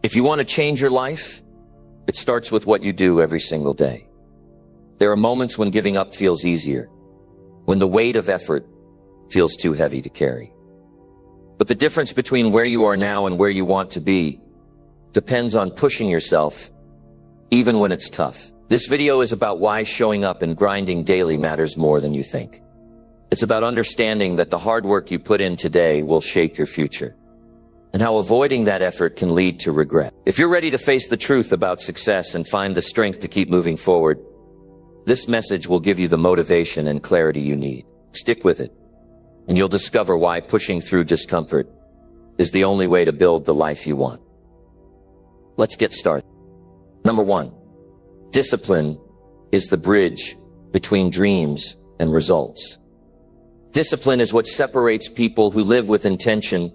If you want to change your life, it starts with what you do every single day. There are moments when giving up feels easier, when the weight of effort feels too heavy to carry. But the difference between where you are now and where you want to be depends on pushing yourself, even when it's tough. This video is about why showing up and grinding daily matters more than you think. It's about understanding that the hard work you put in today will shape your future, and how avoiding that effort can lead to regret. If you're ready to face the truth about success and find the strength to keep moving forward, this message will give you the motivation and clarity you need. Stick with it, and you'll discover why pushing through discomfort is the only way to build the life you want. Let's get started. Number 1, discipline is the bridge between dreams and results. Discipline is what separates people who live with intention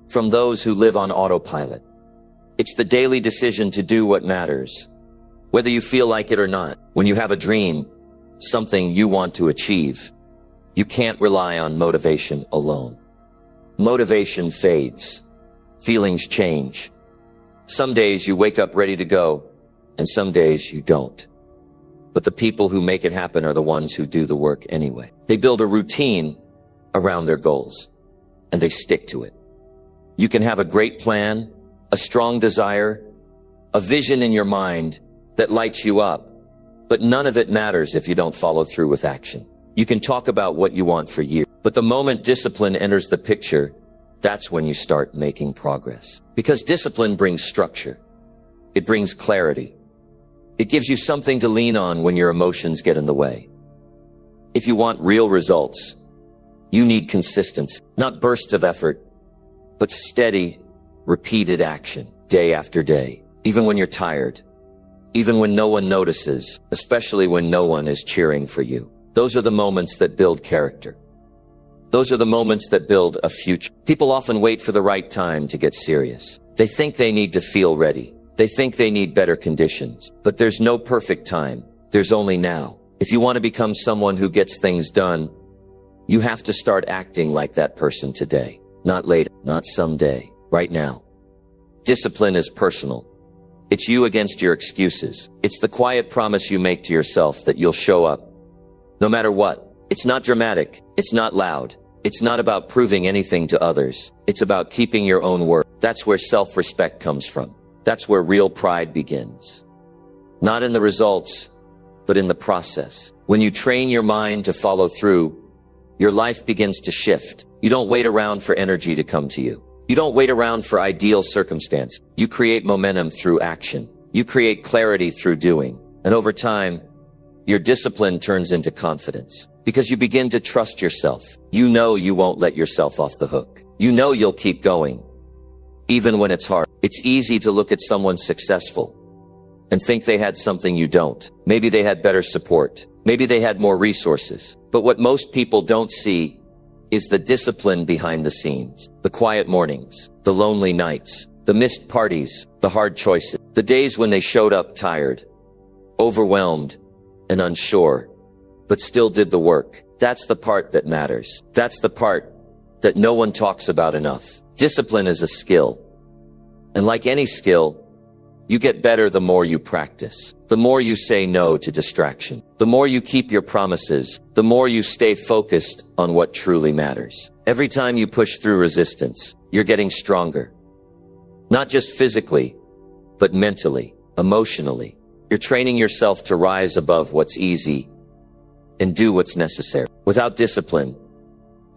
from those who live on autopilot. It's the daily decision to do what matters, whether you feel like it or not. When you have a dream, something you want to achieve, you can't rely on motivation alone. Motivation fades. Feelings change. Some days you wake up ready to go, and some days you don't. But the people who make it happen are the ones who do the work anyway. They build a routine around their goals, and they stick to it. You can have a great plan, a strong desire, a vision in your mind that lights you up, but none of it matters if you don't follow through with action. You can talk about what you want for years, but the moment discipline enters the picture, that's when you start making progress. Because discipline brings structure. It brings clarity. It gives you something to lean on when your emotions get in the way. If you want real results, you need consistency, not bursts of effort, but steady, repeated action, day after day, even when you're tired, even when no one notices, especially when no one is cheering for you. Those are the moments that build character. Those are the moments that build a future. People often wait for the right time to get serious. They think they need to feel ready. They think they need better conditions. But there's no perfect time. There's only now. If you want to become someone who gets things done, you have to start acting like that person today. Not later, not someday, right now. Discipline is personal. It's you against your excuses. It's the quiet promise you make to yourself that you'll show up, no matter what. It's not dramatic. It's not loud. It's not about proving anything to others. It's about keeping your own word. That's where self-respect comes from. That's where real pride begins. Not in the results, but in the process. When you train your mind to follow through, your life begins to shift. You don't wait around for energy to come to you. You don't wait around for ideal circumstance. You create momentum through action. You create clarity through doing. And over time, your discipline turns into confidence. Because you begin to trust yourself. You know you won't let yourself off the hook. You know you'll keep going, even when it's hard. It's easy to look at someone successful and think they had something you don't. Maybe they had better support. Maybe they had more resources. But what most people don't see is the discipline behind the scenes. The quiet mornings, the lonely nights, the missed parties, the hard choices, the days when they showed up tired, overwhelmed, and unsure, but still did the work. That's the part that matters. That's the part that no one talks about enough. Discipline is a skill. And like any skill, you get better the more you practice. The more you say no to distraction. The more you keep your promises. The more you stay focused on what truly matters. Every time you push through resistance, you're getting stronger. Not just physically, but mentally, emotionally. You're training yourself to rise above what's easy and do what's necessary. Without discipline,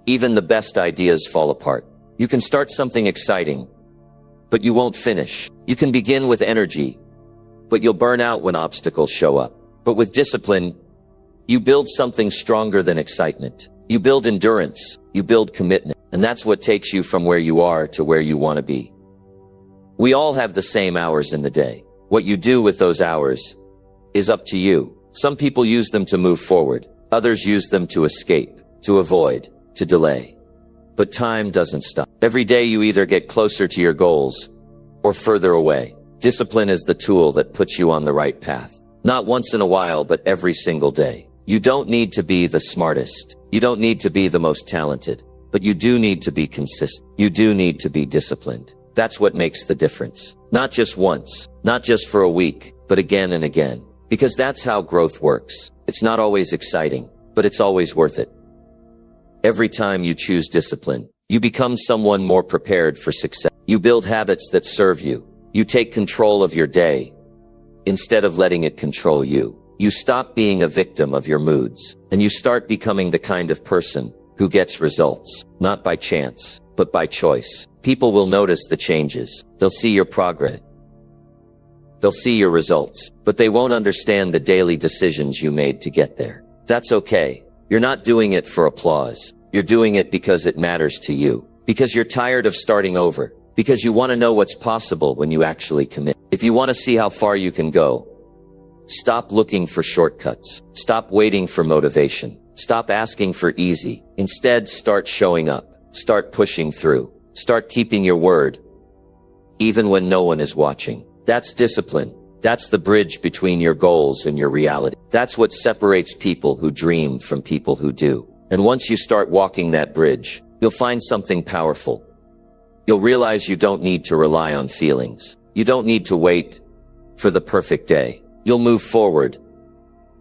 even the best ideas fall apart. You can start something exciting, but you won't finish. You can begin with energy, but you'll burn out when obstacles show up. But with discipline, you build something stronger than excitement. You build endurance, you build commitment, and that's what takes you from where you are to where you want to be. We all have the same hours in the day. What you do with those hours is up to you. Some people use them to move forward. Others use them to escape, to avoid, to delay. But time doesn't stop. Every day you either get closer to your goals or further away. Discipline is the tool that puts you on the right path. Not once in a while, but every single day. You don't need to be the smartest. You don't need to be the most talented, but you do need to be consistent. You do need to be disciplined. That's what makes the difference. Not just once, not just for a week, but again and again. Because that's how growth works. It's not always exciting, but it's always worth it. Every time you choose discipline, you become someone more prepared for success. You build habits that serve you. You take control of your day instead of letting it control you. You stop being a victim of your moods, and you start becoming the kind of person who gets results, not by chance, but by choice. People will notice the changes. They'll see your progress. They'll see your results, but they won't understand the daily decisions you made to get there. That's okay. You're not doing it for applause. You're doing it because it matters to you. Because you're tired of starting over. Because you want to know what's possible when you actually commit. If you want to see how far you can go, stop looking for shortcuts. Stop waiting for motivation. Stop asking for easy. Instead, start showing up. Start pushing through. Start keeping your word, even when no one is watching. That's discipline. That's the bridge between your goals and your reality. That's what separates people who dream from people who do. And once you start walking that bridge, you'll find something powerful. You'll realize you don't need to rely on feelings. You don't need to wait for the perfect day. You'll move forward,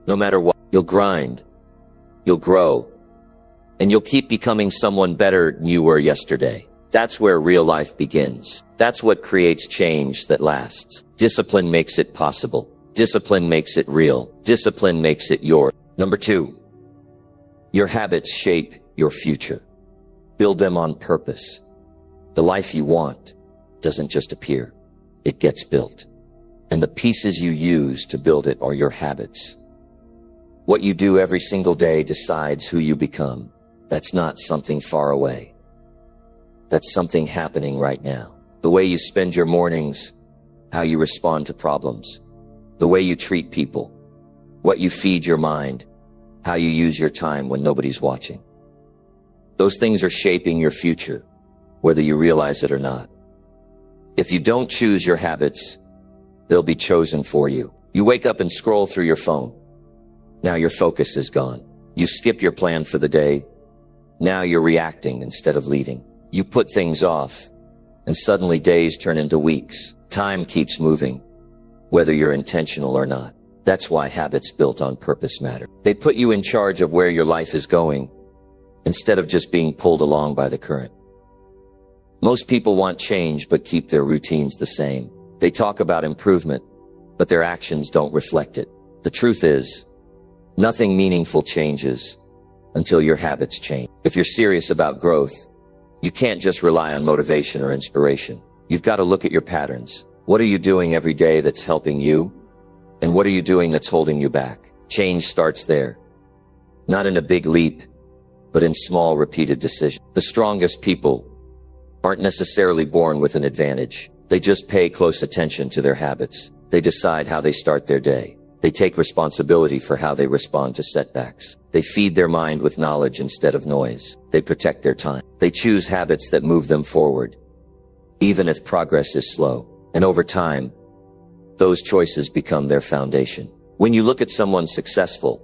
no matter what. You'll grind. You'll grow. And you'll keep becoming someone better than you were yesterday. That's where real life begins. That's what creates change that lasts. Discipline makes it possible. Discipline makes it real. Discipline makes it yours. Number 2, your habits shape your future. Build them on purpose. The life you want doesn't just appear. It gets built. And the pieces you use to build it are your habits. What you do every single day decides who you become. That's not something far away. That's something happening right now. The way you spend your mornings, how you respond to problems, the way you treat people, what you feed your mind, how you use your time when nobody's watching. Those things are shaping your future, whether you realize it or not. If you don't choose your habits, they'll be chosen for you. You wake up and scroll through your phone. Now your focus is gone. You skip your plan for the day. Now you're reacting instead of leading. You put things off, and suddenly days turn into weeks. Time keeps moving, whether you're intentional or not. That's why habits built on purpose matter. They put you in charge of where your life is going, instead of just being pulled along by the current. Most people want change but keep their routines the same. They talk about improvement, but their actions don't reflect it. The truth is, nothing meaningful changes until your habits change. If you're serious about growth, you can't just rely on motivation or inspiration. You've got to look at your patterns. What are you doing every day that's helping you? And what are you doing that's holding you back? Change starts there. Not in a big leap, but in small, repeated decisions. The strongest people aren't necessarily born with an advantage. They just pay close attention to their habits. They decide how they start their day. They take responsibility for how they respond to setbacks. They feed their mind with knowledge instead of noise. They protect their time. They choose habits that move them forward, even if progress is slow. And over time, those choices become their foundation. When you look at someone successful,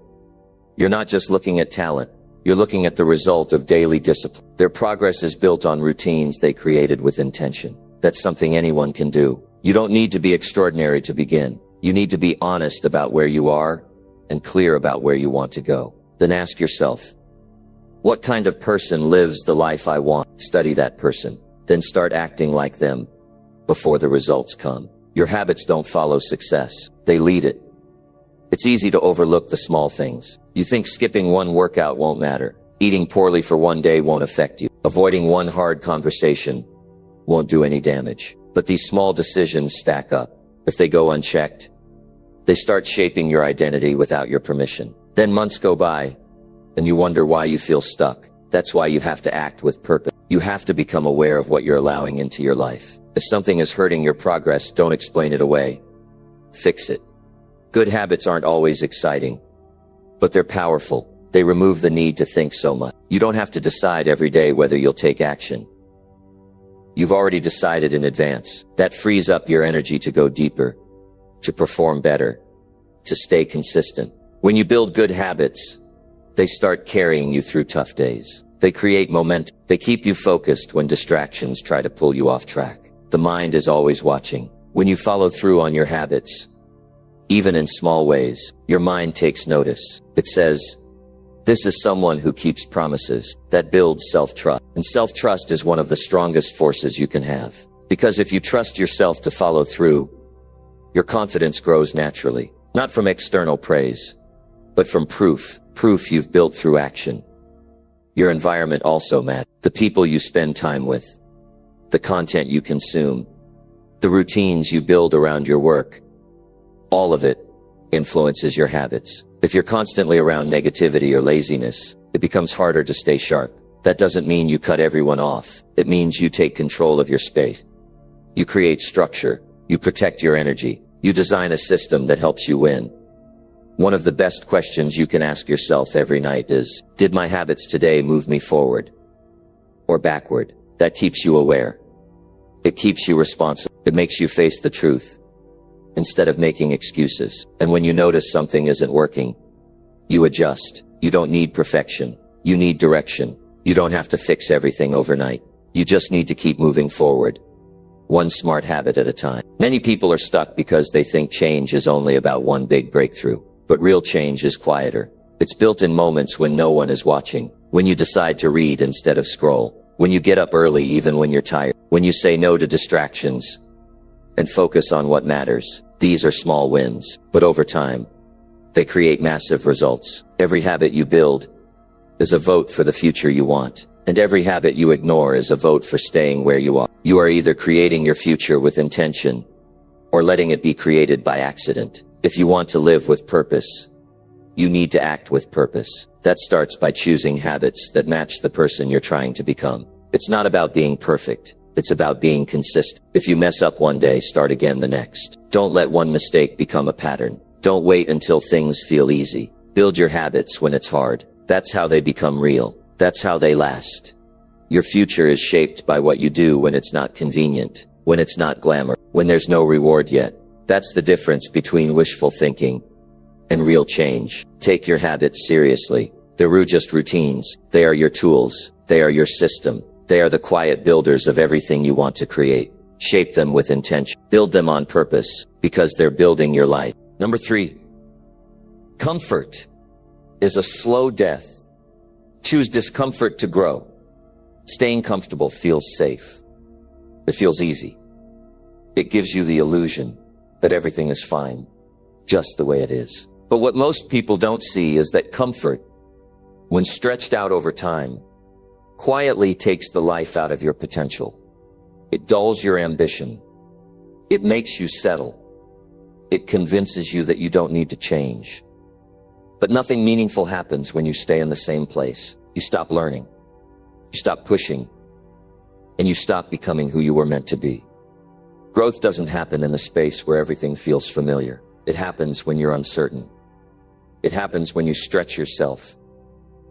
you're not just looking at talent. You're looking at the result of daily discipline. Their progress is built on routines they created with intention. That's something anyone can do. You don't need to be extraordinary to begin. You need to be honest about where you are and clear about where you want to go. Then ask yourself, what kind of person lives the life I want? Study that person. Then start acting like them before the results come. Your habits don't follow success. They lead it. It's easy to overlook the small things. You think skipping one workout won't matter. Eating poorly for one day won't affect you. Avoiding one hard conversation won't do any damage. But these small decisions stack up. If they go unchecked, they start shaping your identity without your permission. Then months go by, and you wonder why you feel stuck. That's why you have to act with purpose. You have to become aware of what you're allowing into your life. If something is hurting your progress, don't explain it away. Fix it. Good habits aren't always exciting, but they're powerful. They remove the need to think so much. You don't have to decide every day whether you'll take action. You've already decided in advance. That frees up your energy to go deeper, to perform better, to stay consistent. When you build good habits, they start carrying you through tough days. They create momentum. They keep you focused when distractions try to pull you off track. The mind is always watching. When you follow through on your habits, even in small ways, your mind takes notice. It says, this is someone who keeps promises. That builds self-trust. And self-trust is one of the strongest forces you can have. Because if you trust yourself to follow through, your confidence grows naturally. Not from external praise, but from proof. Proof you've built through action. Your environment also matters. The people you spend time with, the content you consume, the routines you build around your work, all of it influences your habits. If you're constantly around negativity or laziness, it becomes harder to stay sharp. That doesn't mean you cut everyone off. It means you take control of your space. You create structure. You protect your energy. You design a system that helps you win. One of the best questions you can ask yourself every night is, did my habits today move me forward or backward? That keeps you aware. It keeps you responsible. It makes you face the truth instead of making excuses. And when you notice something isn't working, you adjust. You don't need perfection. You need direction. You don't have to fix everything overnight. You just need to keep moving forward, one smart habit at a time. Many people are stuck because they think change is only about one big breakthrough. But real change is quieter. It's built in moments when no one is watching. When you decide to read instead of scroll. When you get up early even when you're tired. When you say no to distractions and focus on what matters. These are small wins, but over time, they create massive results. Every habit you build is a vote for the future you want. And every habit you ignore is a vote for staying where you are. You are either creating your future with intention or letting it be created by accident. If you want to live with purpose, you need to act with purpose. That starts by choosing habits that match the person you're trying to become. It's not about being perfect. It's about being consistent. If you mess up one day, start again the next. Don't let one mistake become a pattern. Don't wait until things feel easy. Build your habits when it's hard. That's how they become real. That's how they last. Your future is shaped by what you do when it's not convenient, when it's not glamour, when there's no reward yet. That's the difference between wishful thinking and real change. Take your habits seriously. They're just routines. They are your tools. They are your system. They are the quiet builders of everything you want to create. Shape them with intention. Build them on purpose, because they're building your life. Number 3, comfort is a slow death. Choose discomfort to grow. Staying comfortable feels safe. It feels easy. It gives you the illusion that everything is fine, just the way it is. But what most people don't see is that comfort, when stretched out over time, quietly takes the life out of your potential. It dulls your ambition. It makes you settle. It convinces you that you don't need to change. But nothing meaningful happens when you stay in the same place. You stop learning. You stop pushing. And you stop becoming who you were meant to be. Growth doesn't happen in the space where everything feels familiar. It happens when you're uncertain. It happens when you stretch yourself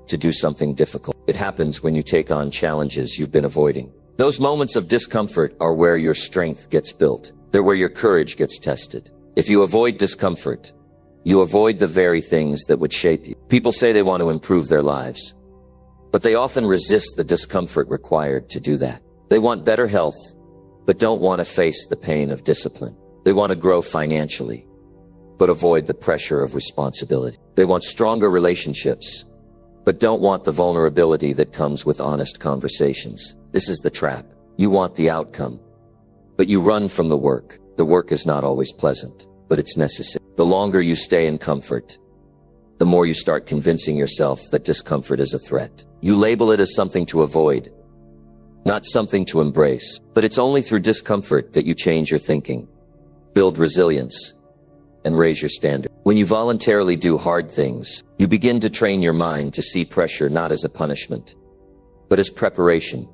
to do something difficult. It happens when you take on challenges you've been avoiding. Those moments of discomfort are where your strength gets built. They're where your courage gets tested. If you avoid discomfort, you avoid the very things that would shape you. People say they want to improve their lives, but they often resist the discomfort required to do that. They want better health, but don't want to face the pain of discipline. They want to grow financially, but avoid the pressure of responsibility. They want stronger relationships, but don't want the vulnerability that comes with honest conversations. This is the trap. You want the outcome, but you run from the work. The work is not always pleasant, but it's necessary. The longer you stay in comfort, the more you start convincing yourself that discomfort is a threat. You label it as something to avoid, not something to embrace. But it's only through discomfort that you change your thinking, build resilience, and raise your standard. When you voluntarily do hard things, you begin to train your mind to see pressure not as a punishment, but as preparation.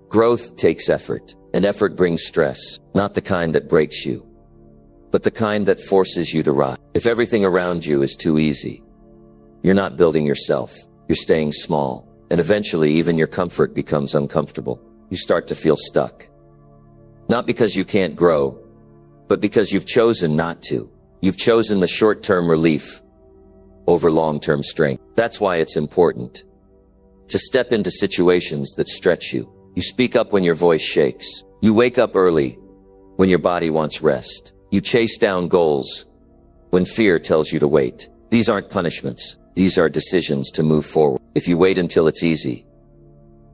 Growth takes effort, and effort brings stress, not the kind that breaks you, but the kind that forces you to rise. If everything around you is too easy, you're not building yourself. You're staying small, and eventually even your comfort becomes uncomfortable. You start to feel stuck. Not because you can't grow, but because you've chosen not to. You've chosen the short-term relief over long-term strength. That's why it's important to step into situations that stretch you. You speak up when your voice shakes. You wake up early when your body wants rest. You chase down goals when fear tells you to wait. These aren't punishments. These are decisions to move forward. If you wait until it's easy,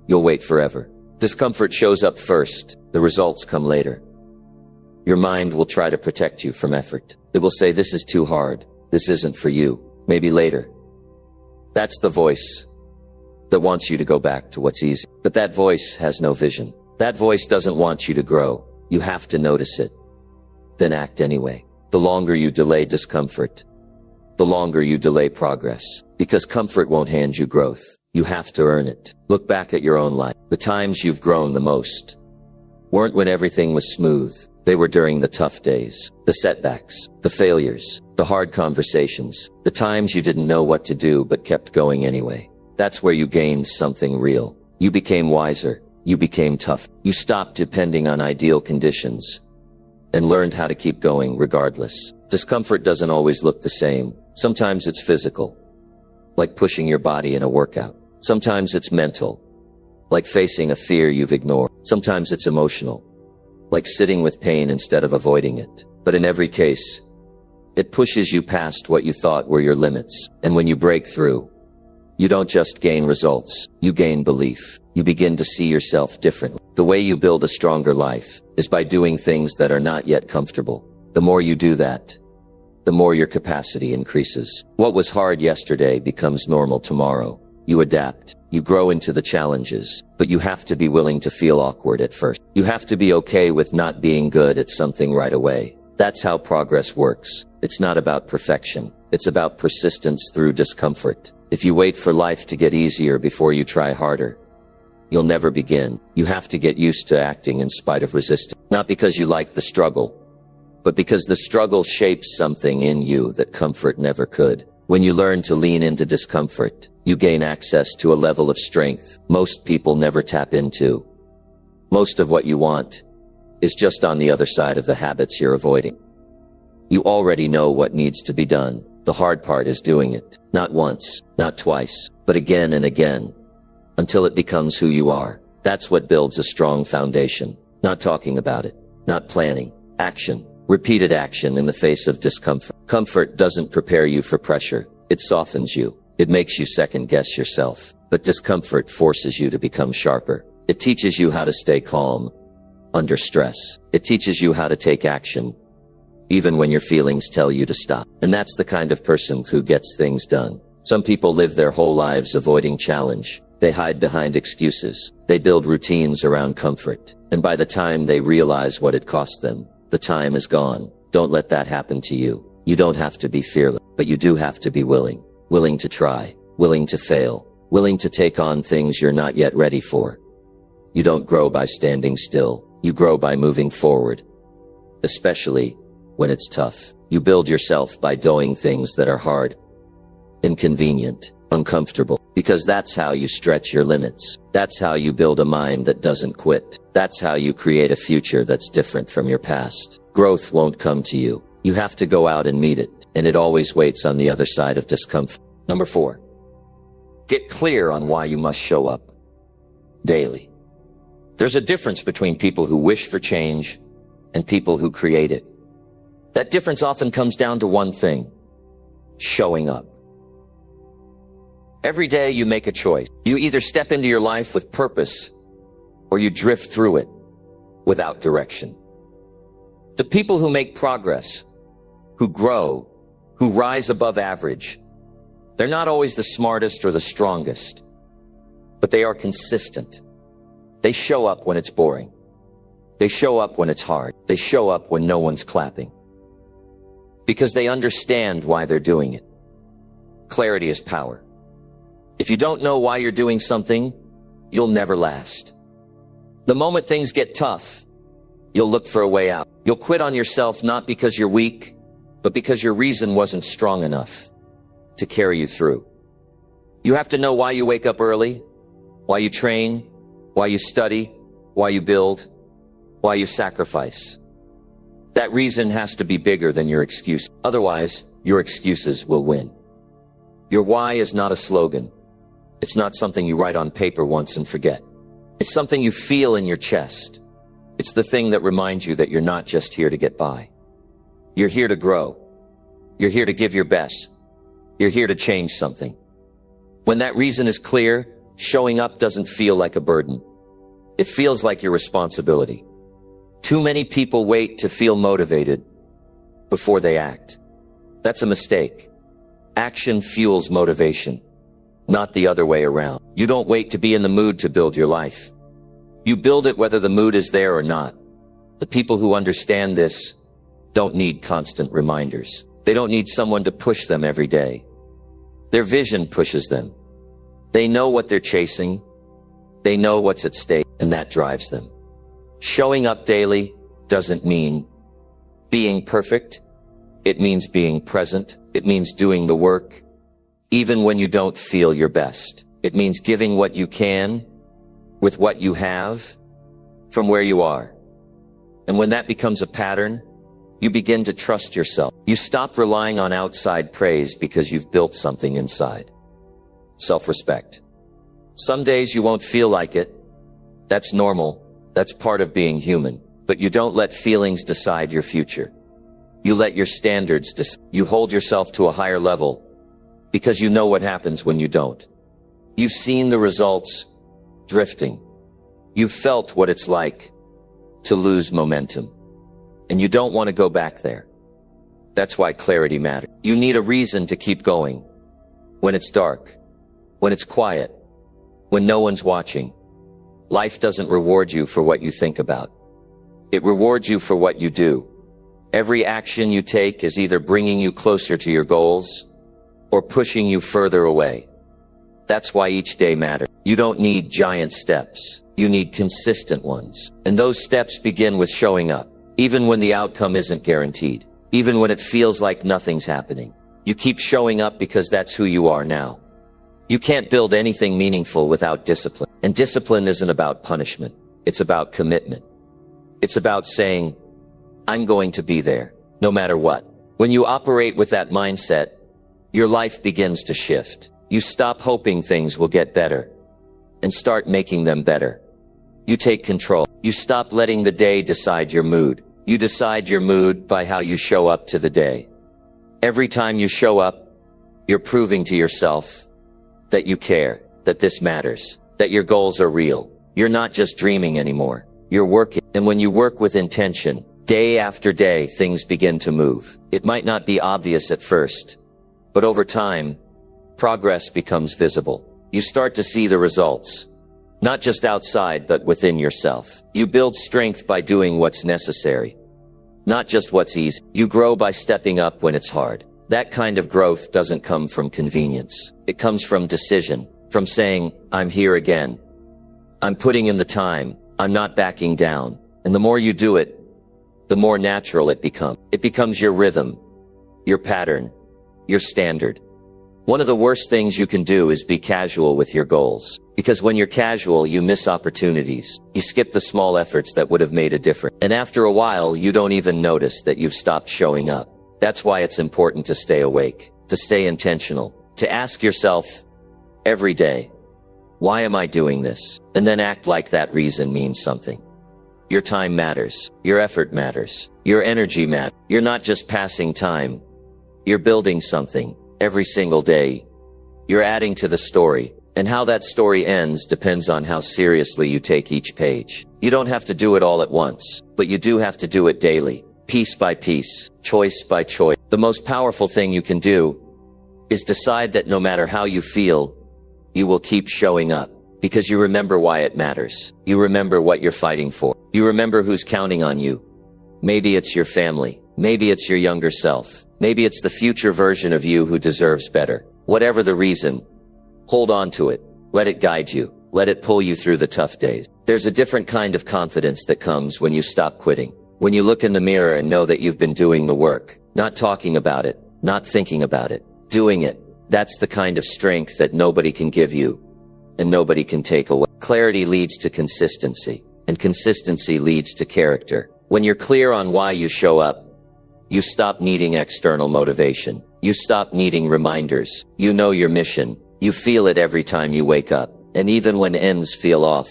you'll wait forever. Discomfort shows up first. The results come later. Your mind will try to protect you from effort. It will say, this is too hard. This isn't for you. Maybe later. That's the voice that wants you to go back to what's easy. But that voice has no vision. That voice doesn't want you to grow. You have to notice it, then act anyway. The longer you delay discomfort, the longer you delay progress. Because comfort won't hand you growth. You have to earn it. Look back at your own life. The times you've grown the most weren't when everything was smooth. They were during the tough days, the setbacks, the failures, the hard conversations, the times you didn't know what to do but kept going anyway. That's where you gained something real. You became wiser. You became tough. You stopped depending on ideal conditions and learned how to keep going regardless. Discomfort doesn't always look the same. Sometimes it's physical, like pushing your body in a workout. Sometimes it's mental, like facing a fear you've ignored. Sometimes it's emotional, like sitting with pain instead of avoiding it. But in every case, it pushes you past what you thought were your limits. And when you break through, you don't just gain results, you gain belief. You begin to see yourself differently. The way you build a stronger life is by doing things that are not yet comfortable. The more you do that, the more your capacity increases. What was hard yesterday becomes normal tomorrow. You adapt. You grow into the challenges, but you have to be willing to feel awkward at first. You have to be okay with not being good at something right away. That's how progress works. It's not about perfection. It's about persistence through discomfort. If you wait for life to get easier before you try harder, you'll never begin. You have to get used to acting in spite of resistance. Not because you like the struggle, but because the struggle shapes something in you that comfort never could. When you learn to lean into discomfort, you gain access to a level of strength most people never tap into. Most of what you want is just on the other side of the habits you're avoiding. You already know what needs to be done. The hard part is doing it. Not once, not twice, but again and again, until it becomes who you are. That's what builds a strong foundation. Not talking about it, not planning. Action. Repeated action in the face of discomfort. Comfort doesn't prepare you for pressure. It softens you. It makes you second-guess yourself. But discomfort forces you to become sharper. It teaches you how to stay calm under stress. It teaches you how to take action, even when your feelings tell you to stop. And that's the kind of person who gets things done. Some people live their whole lives avoiding challenge. They hide behind excuses. They build routines around comfort. And by the time they realize what it cost them, the time is gone. Don't let that happen to you. You don't have to be fearless, but you do have to be willing. Willing to try. Willing to fail. Willing to take on things you're not yet ready for. You don't grow by standing still. You grow by moving forward. Especially when it's tough. You build yourself by doing things that are hard, inconvenient, uncomfortable. Because that's how you stretch your limits. That's how you build a mind that doesn't quit. That's how you create a future that's different from your past. Growth won't come to you. You have to go out and meet it, and it always waits on the other side of discomfort. Number 4, get clear on why you must show up daily. There's a difference between people who wish for change and people who create it. That difference often comes down to one thing: showing up. Every day you make a choice. You either step into your life with purpose or you drift through it without direction. The people who make progress, who grow, who rise above average, they're not always the smartest or the strongest, but they are consistent. They show up when it's boring. They show up when it's hard. They show up when no one's clapping. Because they understand why they're doing it. Clarity is power. If you don't know why you're doing something, you'll never last. The moment things get tough, you'll look for a way out. You'll quit on yourself not because you're weak, but because your reason wasn't strong enough to carry you through. You have to know why you wake up early, why you train, why you study, why you build, why you sacrifice. That reason has to be bigger than your excuse. Otherwise, your excuses will win. Your why is not a slogan. It's not something you write on paper once and forget. It's something you feel in your chest. It's the thing that reminds you that you're not just here to get by. You're here to grow. You're here to give your best. You're here to change something. When that reason is clear, showing up doesn't feel like a burden. It feels like your responsibility. Too many people wait to feel motivated before they act. That's a mistake. Action fuels motivation, not the other way around. You don't wait to be in the mood to build your life. You build it whether the mood is there or not. The people who understand this don't need constant reminders. They don't need someone to push them every day. Their vision pushes them. They know what they're chasing. They know what's at stake, and that drives them. Showing up daily doesn't mean being perfect. It means being present. It means doing the work, even when you don't feel your best. It means giving what you can with what you have from where you are. And when that becomes a pattern, you begin to trust yourself. You stop relying on outside praise because you've built something inside. Self-respect. Some days you won't feel like it. That's normal. That's part of being human. But you don't let feelings decide your future. You let your standards decide. You hold yourself to a higher level because you know what happens when you don't. You've seen the results drifting. You've felt what it's like to lose momentum. And you don't want to go back there. That's why clarity matters. You need a reason to keep going. When it's dark, when it's quiet, when no one's watching. Life doesn't reward you for what you think about. It rewards you for what you do. Every action you take is either bringing you closer to your goals or pushing you further away. That's why each day matters. You don't need giant steps. You need consistent ones. And those steps begin with showing up. Even when the outcome isn't guaranteed. Even when it feels like nothing's happening. You keep showing up because that's who you are now. You can't build anything meaningful without discipline. And discipline isn't about punishment. It's about commitment. It's about saying, I'm going to be there, no matter what. When you operate with that mindset, your life begins to shift. You stop hoping things will get better and start making them better. You take control. You stop letting the day decide your mood. You decide your mood by how you show up to the day. Every time you show up, you're proving to yourself that you care, that this matters, that your goals are real. You're not just dreaming anymore. You're working. And when you work with intention, day after day, things begin to move. It might not be obvious at first, but over time, progress becomes visible. You start to see the results, not just outside, but within yourself. You build strength by doing what's necessary, not just what's easy. You grow by stepping up when it's hard. That kind of growth doesn't come from convenience. It comes from decision, from saying, I'm here again. I'm putting in the time. I'm not backing down. And the more you do it, the more natural it becomes. It becomes your rhythm, your pattern, your standard. One of the worst things you can do is be casual with your goals. Because when you're casual, you miss opportunities. You skip the small efforts that would have made a difference. And after a while, you don't even notice that you've stopped showing up. That's why it's important to stay awake, to stay intentional, to ask yourself every day, why am I doing this? And then act like that reason means something. Your time matters. Your effort matters. Your energy matters. You're not just passing time. You're building something every single day. You're adding to the story. And how that story ends depends on how seriously you take each page. You don't have to do it all at once, but you do have to do it daily, piece by piece, choice by choice. The most powerful thing you can do is decide that no matter how you feel, you will keep showing up because you remember why it matters. You remember what you're fighting for. You remember who's counting on you. Maybe it's your family. Maybe it's your younger self. Maybe it's the future version of you who deserves better. Whatever the reason, hold on to it. Let it guide you. Let it pull you through the tough days. There's a different kind of confidence that comes when you stop quitting. When you look in the mirror and know that you've been doing the work, not talking about it, not thinking about it, doing it. That's the kind of strength that nobody can give you and nobody can take away. Clarity leads to consistency, and consistency leads to character. When you're clear on why you show up, you stop needing external motivation. You stop needing reminders. You know your mission. You feel it every time you wake up. And even when ends feel off,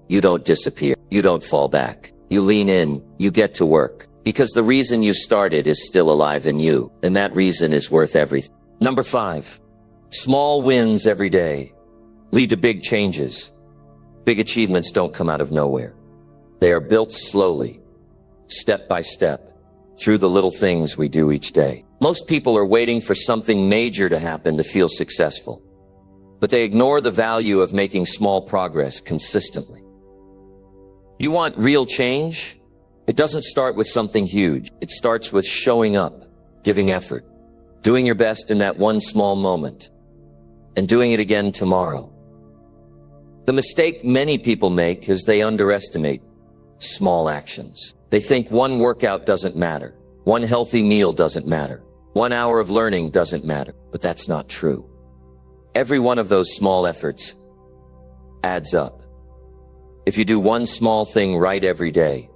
you don't disappear. You don't fall back. You lean in, you get to work. Because the reason you started is still alive in you, and that reason is worth everything. Number 5. Small wins every day lead to big changes. Big achievements don't come out of nowhere. They are built slowly, step by step, through the little things we do each day. Most people are waiting for something major to happen to feel successful, but they ignore the value of making small progress consistently. You want real change? It doesn't start with something huge. It starts with showing up, giving effort, doing your best in that one small moment, and doing it again tomorrow. The mistake many people make is they underestimate small actions. They think one workout doesn't matter, one healthy meal doesn't matter, 1 hour of learning doesn't matter, but that's not true. Every one of those small efforts adds up. If you do one small thing right every day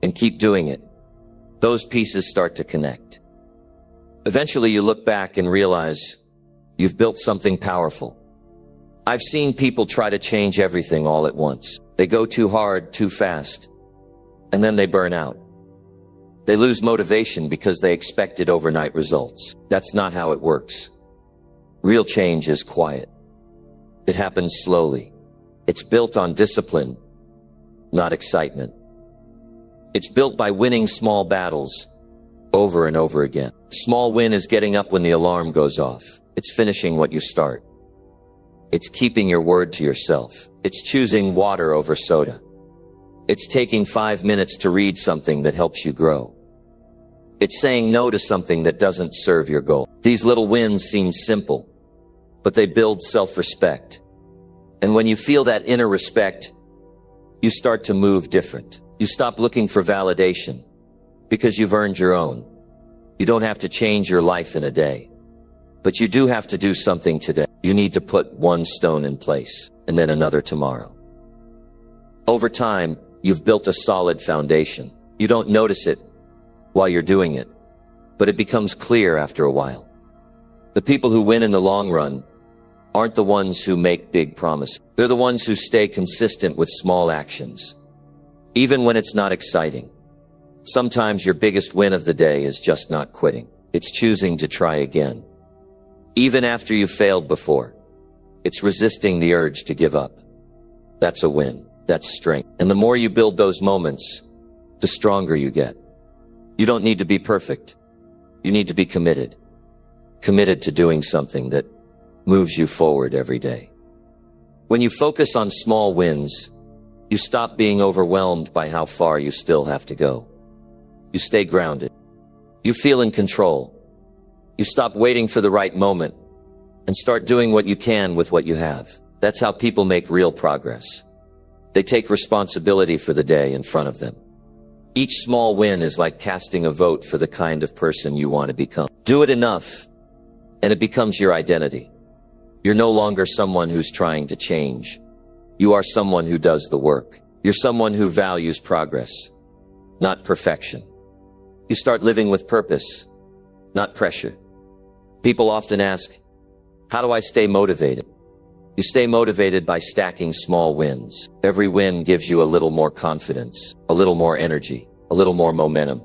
and keep doing it, those pieces start to connect. Eventually you look back and realize you've built something powerful. I've seen people try to change everything all at once. They go too hard, too fast, and then they burn out. They lose motivation because they expected overnight results. That's not how it works. Real change is quiet. It happens slowly. It's built on discipline, not excitement. It's built by winning small battles over and over again. Small win is getting up when the alarm goes off. It's finishing what you start. It's keeping your word to yourself. It's choosing water over soda. It's taking 5 minutes to read something that helps you grow. It's saying no to something that doesn't serve your goal. These little wins seem simple, but they build self-respect. And when you feel that inner respect, you start to move different. You stop looking for validation because you've earned your own. You don't have to change your life in a day, but you do have to do something today. You need to put one stone in place and then another tomorrow. Over time, you've built a solid foundation. You don't notice it while you're doing it, but it becomes clear after a while. The people who win in the long run aren't the ones who make big promises. They're the ones who stay consistent with small actions, even when it's not exciting. Sometimes your biggest win of the day is just not quitting. It's choosing to try again. Even after you've failed before, it's resisting the urge to give up. That's a win. That's strength. And the more you build those moments, the stronger you get. You don't need to be perfect. You need to be committed. Committed to doing something that moves you forward every day. When you focus on small wins, you stop being overwhelmed by how far you still have to go. You stay grounded. You feel in control. You stop waiting for the right moment and start doing what you can with what you have. That's how people make real progress. They take responsibility for the day in front of them. Each small win is like casting a vote for the kind of person you want to become. Do it enough, and it becomes your identity. You're no longer someone who's trying to change. You are someone who does the work. You're someone who values progress, not perfection. You start living with purpose, not pressure. People often ask, how do I stay motivated? You stay motivated by stacking small wins. Every win gives you a little more confidence, a little more energy, a little more momentum.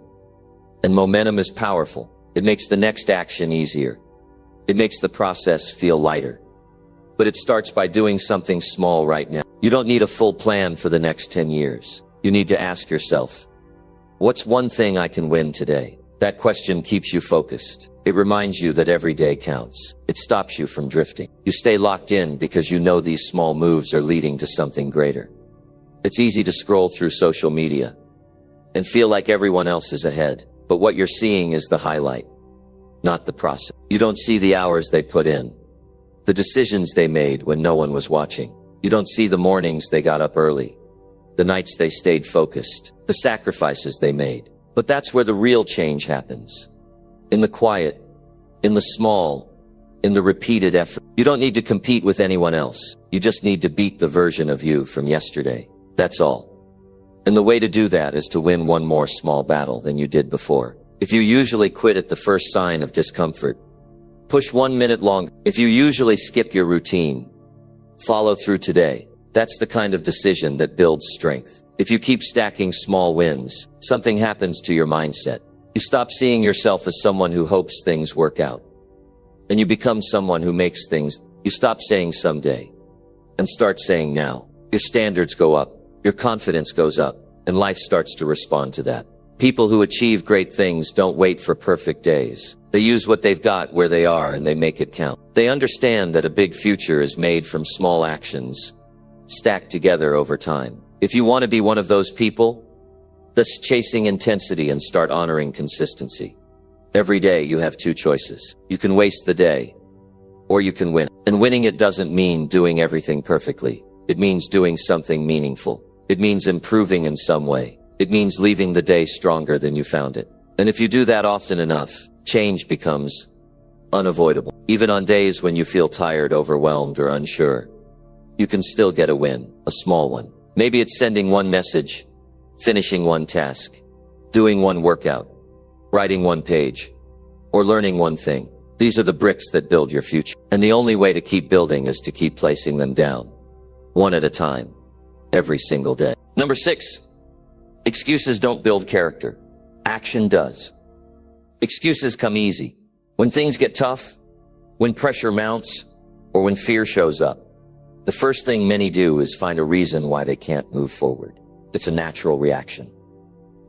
And momentum is powerful. It makes the next action easier. It makes the process feel lighter. But it starts by doing something small right now. You don't need a full plan for the next 10 years. You need to ask yourself, what's one thing I can win today? That question keeps you focused. It reminds you that every day counts. It stops you from drifting. You stay locked in because you know these small moves are leading to something greater. It's easy to scroll through social media and feel like everyone else is ahead, but what you're seeing is the highlight, not the process. You don't see the hours they put in, the decisions they made when no one was watching. You don't see the mornings they got up early, the nights they stayed focused, the sacrifices they made. But that's where the real change happens. In the quiet, in the small, in the repeated effort. You don't need to compete with anyone else. You just need to beat the version of you from yesterday. That's all. And the way to do that is to win one more small battle than you did before. If you usually quit at the first sign of discomfort, push 1 minute longer. If you usually skip your routine, follow through today. That's the kind of decision that builds strength. If you keep stacking small wins, something happens to your mindset. You stop seeing yourself as someone who hopes things work out, and you become someone who makes things. You stop saying someday and start saying now. Your standards go up, your confidence goes up, and life starts to respond to that. People who achieve great things don't wait for perfect days. They use what they've got where they are and they make it count. They understand that a big future is made from small actions stacked together over time. If you want to be one of those people, thus chasing intensity and start honoring consistency. Every day you have two choices. You can waste the day, or you can win. And winning it doesn't mean doing everything perfectly. It means doing something meaningful. It means improving in some way. It means leaving the day stronger than you found it. And if you do that often enough, change becomes unavoidable. Even on days when you feel tired, overwhelmed, or unsure, you can still get a win, a small one. Maybe it's sending one message, finishing one task, doing one workout, writing one page, or learning one thing. These are the bricks that build your future. And the only way to keep building is to keep placing them down, one at a time, every single day. Number 6, excuses don't build character. Action does. Excuses come easy. When things get tough, when pressure mounts, or when fear shows up, the first thing many do is find a reason why they can't move forward. It's a natural reaction.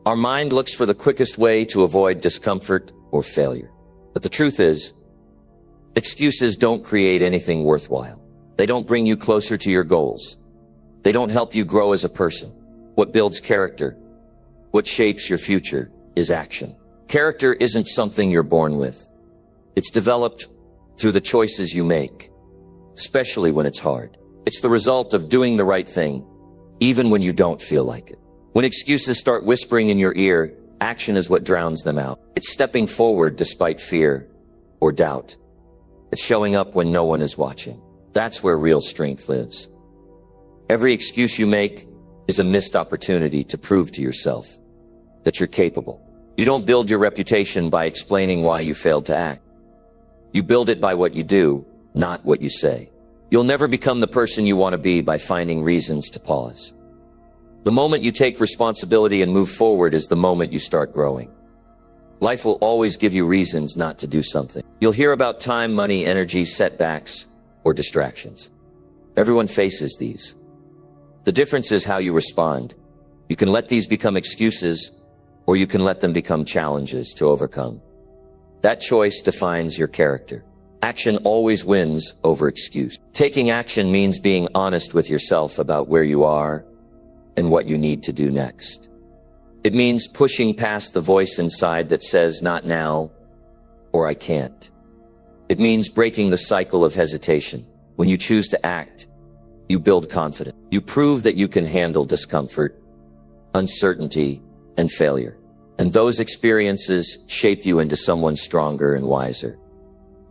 Our mind looks for the quickest way to avoid discomfort or failure. But the truth is, excuses don't create anything worthwhile. They don't bring you closer to your goals. They don't help you grow as a person. What builds character, what shapes your future, is action. Character isn't something you're born with. It's developed through the choices you make, especially when it's hard. It's the result of doing the right thing, even when you don't feel like it. When excuses start whispering in your ear, action is what drowns them out. It's stepping forward despite fear or doubt. It's showing up when no one is watching. That's where real strength lives. Every excuse you make is a missed opportunity to prove to yourself that you're capable. You don't build your reputation by explaining why you failed to act. You build it by what you do, not what you say. You'll never become the person you want to be by finding reasons to pause. The moment you take responsibility and move forward is the moment you start growing. Life will always give you reasons not to do something. You'll hear about time, money, energy, setbacks, or distractions. Everyone faces these. The difference is how you respond. You can let these become excuses, or you can let them become challenges to overcome. That choice defines your character. Action always wins over excuse. Taking action means being honest with yourself about where you are and what you need to do next. It means pushing past the voice inside that says, not now, or I can't. It means breaking the cycle of hesitation. When you choose to act, you build confidence. You prove that you can handle discomfort, uncertainty, and failure. And those experiences shape you into someone stronger and wiser.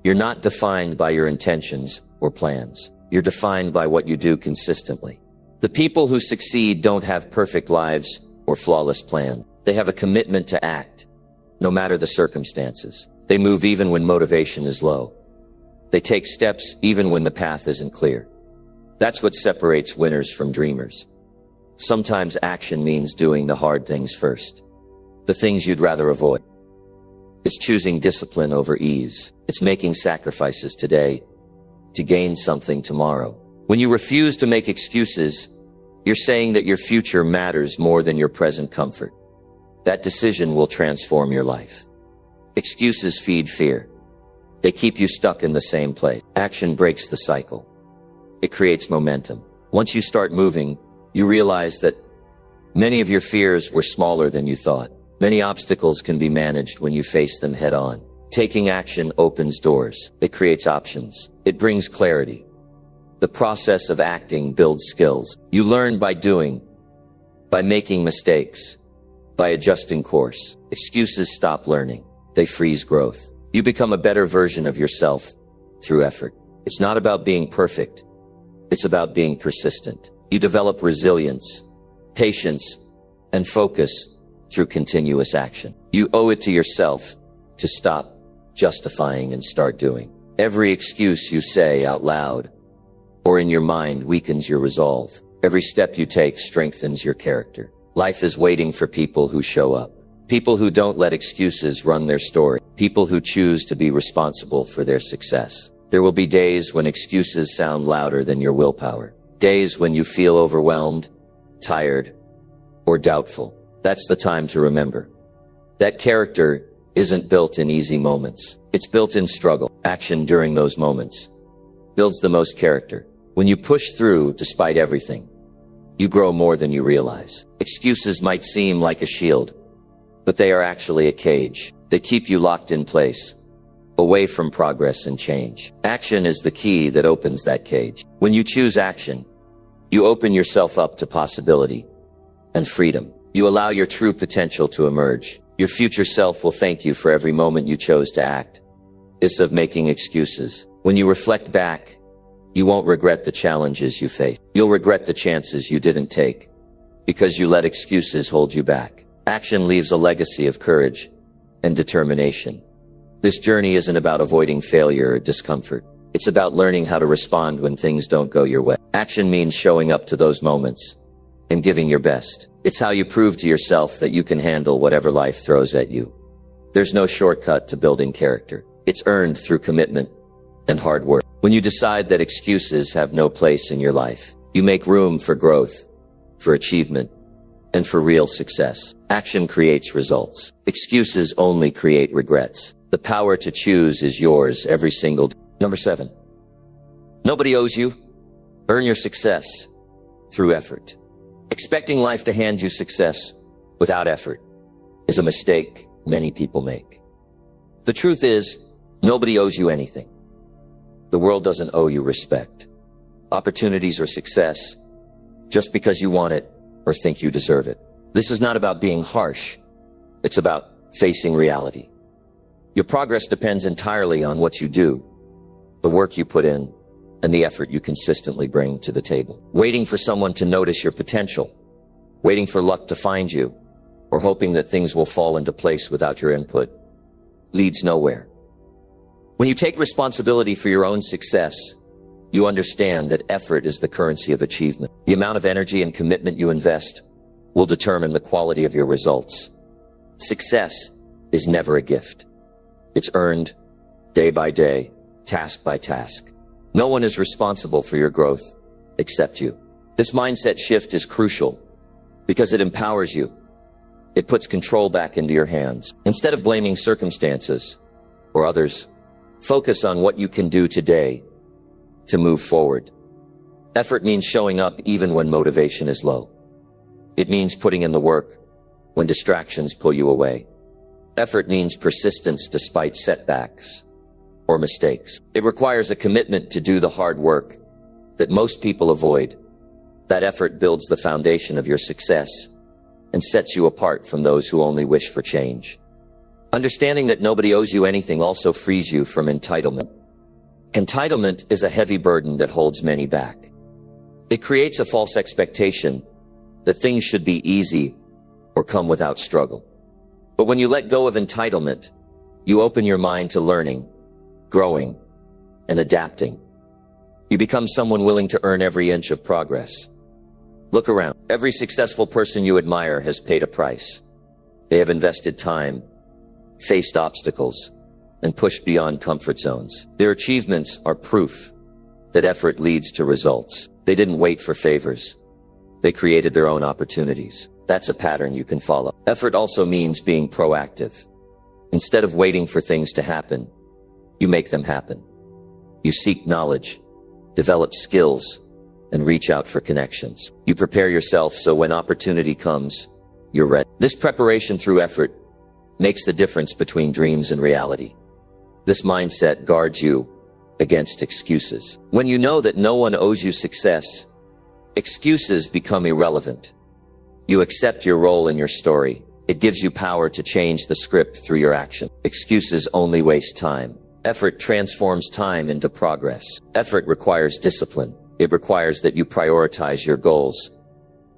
You're not defined by your intentions or plans. You're defined by what you do consistently. The people who succeed don't have perfect lives or flawless plans. They have a commitment to act, no matter the circumstances. They move even when motivation is low. They take steps even when the path isn't clear. That's what separates winners from dreamers. Sometimes action means doing the hard things first, the things you'd rather avoid. It's choosing discipline over ease. It's making sacrifices today to gain something tomorrow. When you refuse to make excuses, you're saying that your future matters more than your present comfort. That decision will transform your life. Excuses feed fear. They keep you stuck in the same place. Action breaks the cycle. It creates momentum. Once you start moving, you realize that many of your fears were smaller than you thought. Many obstacles can be managed when you face them head on. Taking action opens doors. It creates options. It brings clarity. The process of acting builds skills. You learn by doing, by making mistakes, by adjusting course. Excuses stop learning. They freeze growth. You become a better version of yourself through effort. It's not about being perfect. It's about being persistent. You develop resilience, patience, and focus through continuous action. You owe it to yourself to stop justifying and start doing. Every excuse you say out loud or in your mind weakens your resolve. Every step you take strengthens your character. Life is waiting for people who show up. People who don't let excuses run their story. People who choose to be responsible for their success. There will be days when excuses sound louder than your willpower. Days when you feel overwhelmed, tired, or doubtful. That's the time to remember that character isn't built in easy moments. It's built in struggle. Action during those moments builds the most character. When you push through despite everything, you grow more than you realize. Excuses might seem like a shield, but they are actually a cage. They keep you locked in place, away from progress and change. Action is the key that opens that cage. When you choose action, you open yourself up to possibility and freedom. You allow your true potential to emerge. Your future self will thank you for every moment you chose to act instead of making excuses. When you reflect back, you won't regret the challenges you faced. You'll regret the chances you didn't take because you let excuses hold you back. Action leaves a legacy of courage and determination. This journey isn't about avoiding failure or discomfort. It's about learning how to respond when things don't go your way. Action means showing up to those moments and giving your best. It's how you prove to yourself that you can handle whatever life throws at you. There's no shortcut to building character. It's earned through commitment and hard work. When you decide that excuses have no place in your life, you make room for growth, for achievement, and for real success. Action creates results. Excuses only create regrets. The power to choose is yours every single day. Number 7. Nobody owes you. Earn your success through effort. Expecting life to hand you success without effort is a mistake many people make. The truth is, nobody owes you anything. The world doesn't owe you respect, opportunities, or success just because you want it or think you deserve it. This is not about being harsh. It's about facing reality. Your progress depends entirely on what you do, the work you put in, and the effort you consistently bring to the table. Waiting for someone to notice your potential, waiting for luck to find you, or hoping that things will fall into place without your input leads nowhere. When you take responsibility for your own success, you understand that effort is the currency of achievement. The amount of energy and commitment you invest will determine the quality of your results. Success is never a gift. It's earned day by day, task by task. No one is responsible for your growth except you. This mindset shift is crucial because it empowers you. It puts control back into your hands. Instead of blaming circumstances or others, focus on what you can do today to move forward. Effort means showing up even when motivation is low. It means putting in the work when distractions pull you away. Effort means persistence despite setbacks or mistakes. It requires a commitment to do the hard work that most people avoid. That effort builds the foundation of your success and sets you apart from those who only wish for change. Understanding that nobody owes you anything also frees you from entitlement. Entitlement is a heavy burden that holds many back. It creates a false expectation that things should be easy or come without struggle. But when you let go of entitlement, you open your mind to learning, growing, and adapting. You become someone willing to earn every inch of progress. Look around. Every successful person you admire has paid a price. They have invested time, faced obstacles, and pushed beyond comfort zones. Their achievements are proof that effort leads to results. They didn't wait for favors. They created their own opportunities. That's a pattern you can follow. Effort also means being proactive. Instead of waiting for things to happen, you make them happen. You seek knowledge, develop skills, and reach out for connections. You prepare yourself so when opportunity comes, you're ready. This preparation through effort makes the difference between dreams and reality. This mindset guards you against excuses. When you know that no one owes you success, excuses become irrelevant. You accept your role in your story. It gives you power to change the script through your action. Excuses only waste time. Effort transforms time into progress. Effort requires discipline. It requires that you prioritize your goals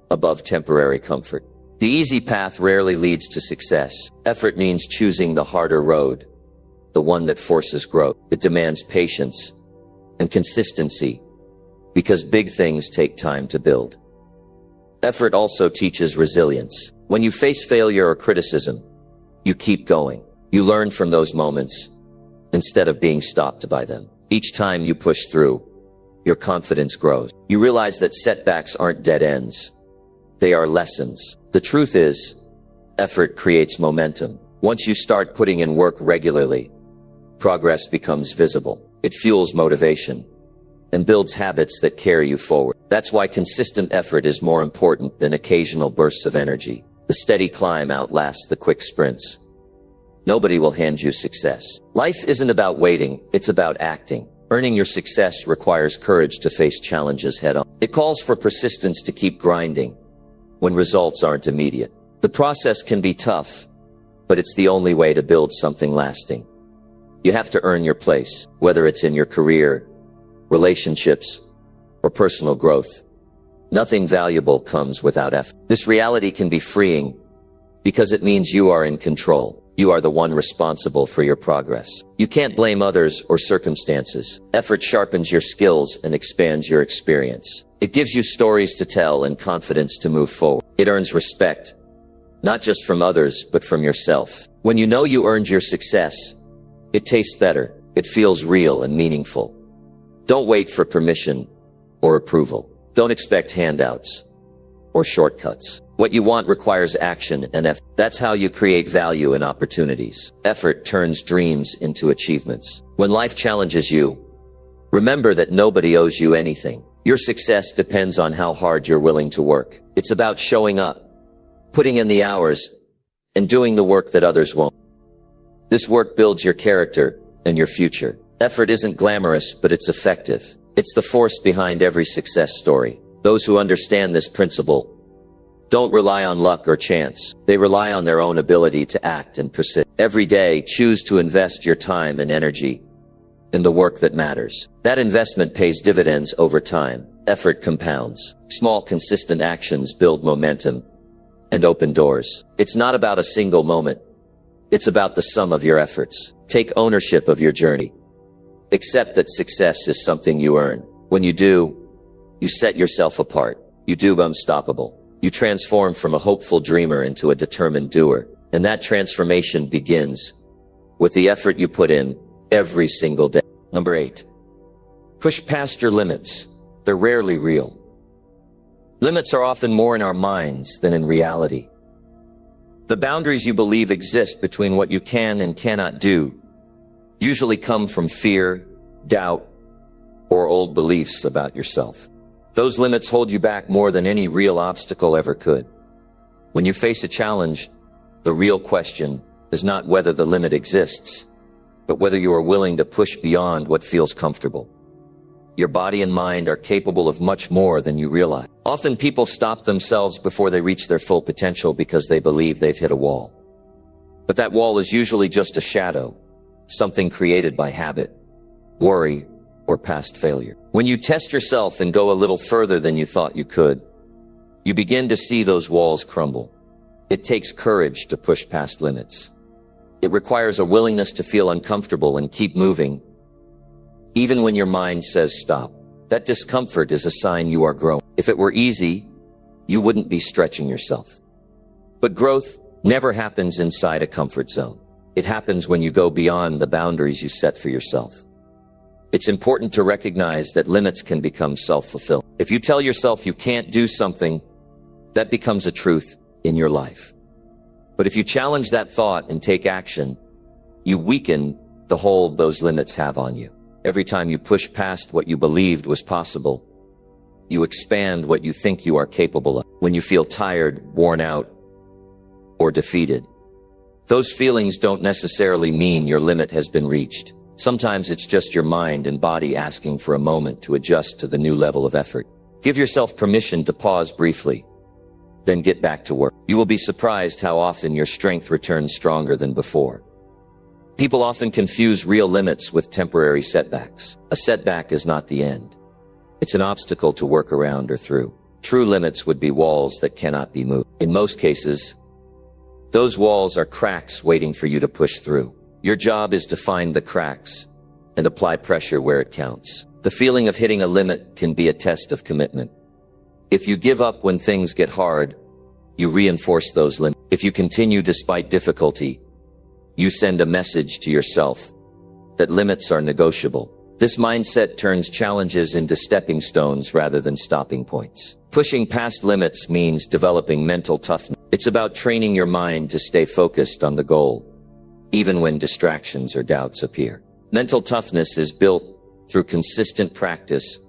above temporary comfort. The easy path rarely leads to success. Effort means choosing the harder road, the one that forces growth. It demands patience and consistency because big things take time to build. Effort also teaches resilience. When you face failure or criticism, you keep going. You learn from those moments instead of being stopped by them. Each time you push through, your confidence grows. You realize that setbacks aren't dead ends. They are lessons. The truth is, effort creates momentum. Once you start putting in work regularly, progress becomes visible. It fuels motivation and builds habits that carry you forward. That's why consistent effort is more important than occasional bursts of energy. The steady climb outlasts the quick sprints. Nobody will hand you success. Life isn't about waiting, it's about acting. Earning your success requires courage to face challenges head on. It calls for persistence to keep grinding when results aren't immediate. The process can be tough, but it's the only way to build something lasting. You have to earn your place, whether it's in your career, relationships, or personal growth. Nothing valuable comes without effort. This reality can be freeing because it means you are in control. You are the one responsible for your progress. You can't blame others or circumstances. Effort sharpens your skills and expands your experience. It gives you stories to tell and confidence to move forward. It earns respect, not just from others, but from yourself. When you know you earned your success, it tastes better. It feels real and meaningful. Don't wait for permission or approval. Don't expect handouts or shortcuts. What you want requires action and effort. That's how you create value and opportunities. Effort turns dreams into achievements. When life challenges you, remember that nobody owes you anything. Your success depends on how hard you're willing to work. It's about showing up, putting in the hours, and doing the work that others won't. This work builds your character and your future. Effort isn't glamorous, but it's effective. It's the force behind every success story. Those who understand this principle don't rely on luck or chance. They rely on their own ability to act and persist. Every day, choose to invest your time and energy in the work that matters. That investment pays dividends over time. Effort compounds. Small, consistent actions build momentum and open doors. It's not about a single moment. It's about the sum of your efforts. Take ownership of your journey. Accept that success is something you earn. When you do, you set yourself apart. You do unstoppable. You transform from a hopeful dreamer into a determined doer. And that transformation begins with the effort you put in every single day. Number 8. Push past your limits. They're rarely real. Limits are often more in our minds than in reality. The boundaries you believe exist between what you can and cannot do usually come from fear, doubt, or old beliefs about yourself. Those limits hold you back more than any real obstacle ever could. When you face a challenge, the real question is not whether the limit exists, but whether you are willing to push beyond what feels comfortable. Your body and mind are capable of much more than you realize. Often people stop themselves before they reach their full potential because they believe they've hit a wall. But that wall is usually just a shadow, something created by habit, worry, or past failure. When you test yourself and go a little further than you thought you could, you begin to see those walls crumble. It takes courage to push past limits. It requires a willingness to feel uncomfortable and keep moving, even when your mind says stop. That discomfort is a sign you are growing. If it were easy, you wouldn't be stretching yourself. But growth never happens inside a comfort zone. It happens when you go beyond the boundaries you set for yourself. It's important to recognize that limits can become self-fulfilling. If you tell yourself you can't do something, that becomes a truth in your life. But if you challenge that thought and take action, you weaken the hold those limits have on you. Every time you push past what you believed was possible, you expand what you think you are capable of. When you feel tired, worn out, or defeated, those feelings don't necessarily mean your limit has been reached. Sometimes it's just your mind and body asking for a moment to adjust to the new level of effort. Give yourself permission to pause briefly, then get back to work. You will be surprised how often your strength returns stronger than before. People often confuse real limits with temporary setbacks. A setback is not the end. It's an obstacle to work around or through. True limits would be walls that cannot be moved. In most cases, those walls are cracks waiting for you to push through. Your job is to find the cracks and apply pressure where it counts. The feeling of hitting a limit can be a test of commitment. If you give up when things get hard, you reinforce those limits. If you continue despite difficulty, you send a message to yourself that limits are negotiable. This mindset turns challenges into stepping stones rather than stopping points. Pushing past limits means developing mental toughness. It's about training your mind to stay focused on the goal, even when distractions or doubts appear. Mental toughness is built through consistent practice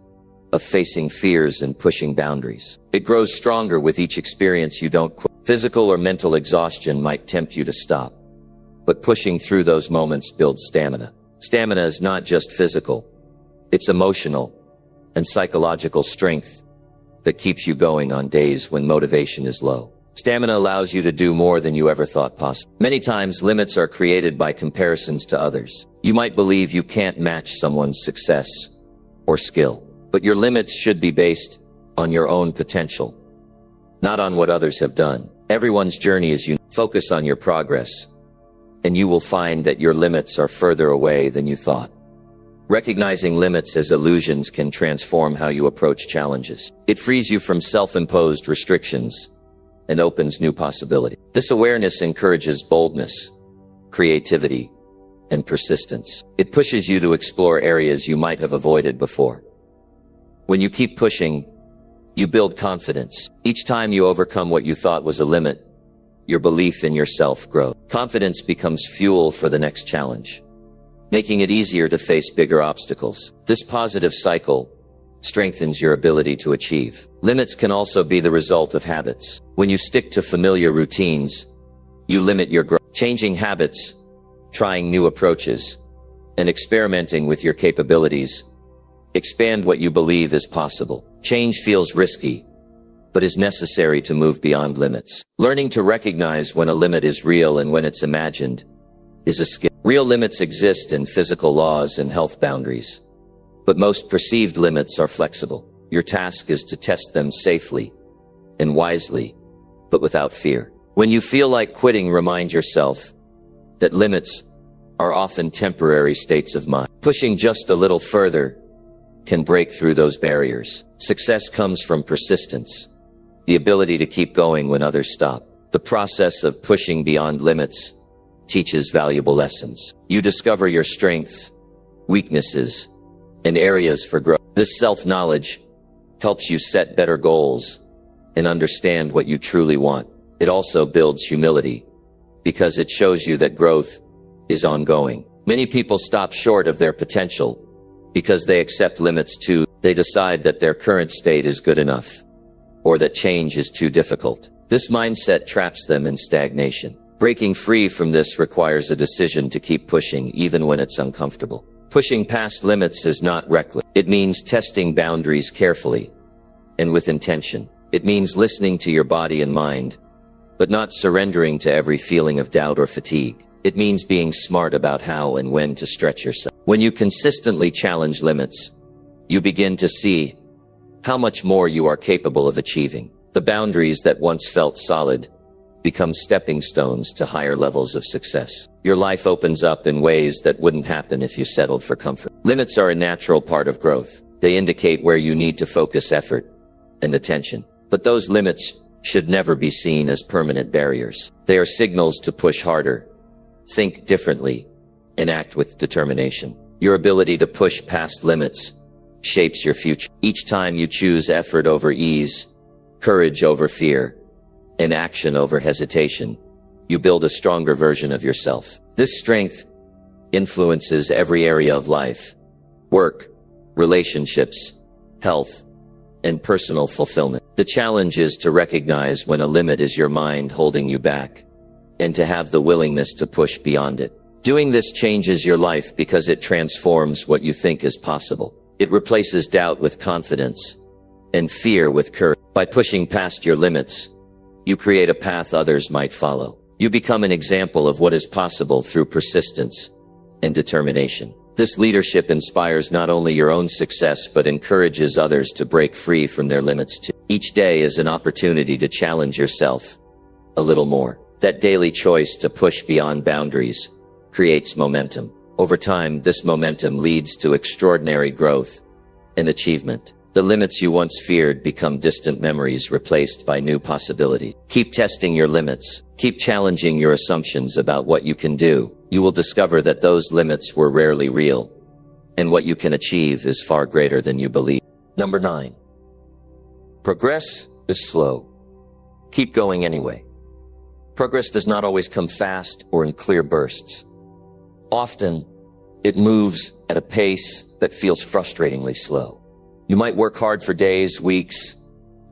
of facing fears and pushing boundaries. It grows stronger with each experience you don't quit. Physical or mental exhaustion might tempt you to stop, but pushing through those moments builds stamina. Stamina is not just physical, it's emotional and psychological strength that keeps you going on days when motivation is low. Stamina allows you to do more than you ever thought possible. Many times, limits are created by comparisons to others. You might believe you can't match someone's success or skill, but your limits should be based on your own potential, not on what others have done. Everyone's journey is unique. Focus on your progress, and you will find that your limits are further away than you thought. Recognizing limits as illusions can transform how you approach challenges. It frees you from self-imposed restrictions and opens new possibilities. This awareness encourages boldness, creativity, and persistence. It pushes you to explore areas you might have avoided before. When you keep pushing, you build confidence. Each time you overcome what you thought was a limit, your belief in yourself grows. Confidence becomes fuel for the next challenge, making it easier to face bigger obstacles. This positive cycle strengthens your ability to achieve. Limits can also be the result of habits. When you stick to familiar routines, you limit your growth. Changing habits, trying new approaches, and experimenting with your capabilities expand what you believe is possible. Change feels risky, but is necessary to move beyond limits. Learning to recognize when a limit is real and when it's imagined is a skill. Real limits exist in physical laws and health boundaries, but most perceived limits are flexible. Your task is to test them safely and wisely, but without fear. When you feel like quitting, remind yourself that limits are often temporary states of mind. Pushing just a little further can break through those barriers. Success comes from persistence, the ability to keep going when others stop. The process of pushing beyond limits teaches valuable lessons. You discover your strengths, weaknesses, and areas for growth. This self-knowledge helps you set better goals and understand what you truly want. It also builds humility because it shows you that growth is ongoing. Many people stop short of their potential because they accept limits too. They decide that their current state is good enough, or that change is too difficult. This mindset traps them in stagnation. Breaking free from this requires a decision to keep pushing even when it's uncomfortable. Pushing past limits is not reckless. It means testing boundaries carefully and with intention. It means listening to your body and mind, but not surrendering to every feeling of doubt or fatigue. It means being smart about how and when to stretch yourself. When you consistently challenge limits, you begin to see how much more you are capable of achieving. The boundaries that once felt solid become stepping stones to higher levels of success. Your life opens up in ways that wouldn't happen if you settled for comfort. Limits are a natural part of growth. They indicate where you need to focus effort and attention. But those limits should never be seen as permanent barriers. They are signals to push harder, think differently, and act with determination. Your ability to push past limits shapes your future. Each time you choose effort over ease, courage over fear, and action over hesitation, you build a stronger version of yourself. This strength influences every area of life: work, relationships, health, and personal fulfillment. The challenge is to recognize when a limit is your mind holding you back, and to have the willingness to push beyond it. Doing this changes your life because it transforms what you think is possible. It replaces doubt with confidence and fear with courage. By pushing past your limits, you create a path others might follow. You become an example of what is possible through persistence and determination. This leadership inspires not only your own success but encourages others to break free from their limits too. Each day is an opportunity to challenge yourself a little more. That daily choice to push beyond boundaries creates momentum. Over time, this momentum leads to extraordinary growth and achievement. The limits you once feared become distant memories replaced by new possibilities. Keep testing your limits. Keep challenging your assumptions about what you can do. You will discover that those limits were rarely real, and what you can achieve is far greater than you believe. Number 9. Progress is slow. Keep going anyway. Progress does not always come fast or in clear bursts. Often, it moves at a pace that feels frustratingly slow. You might work hard for days, weeks,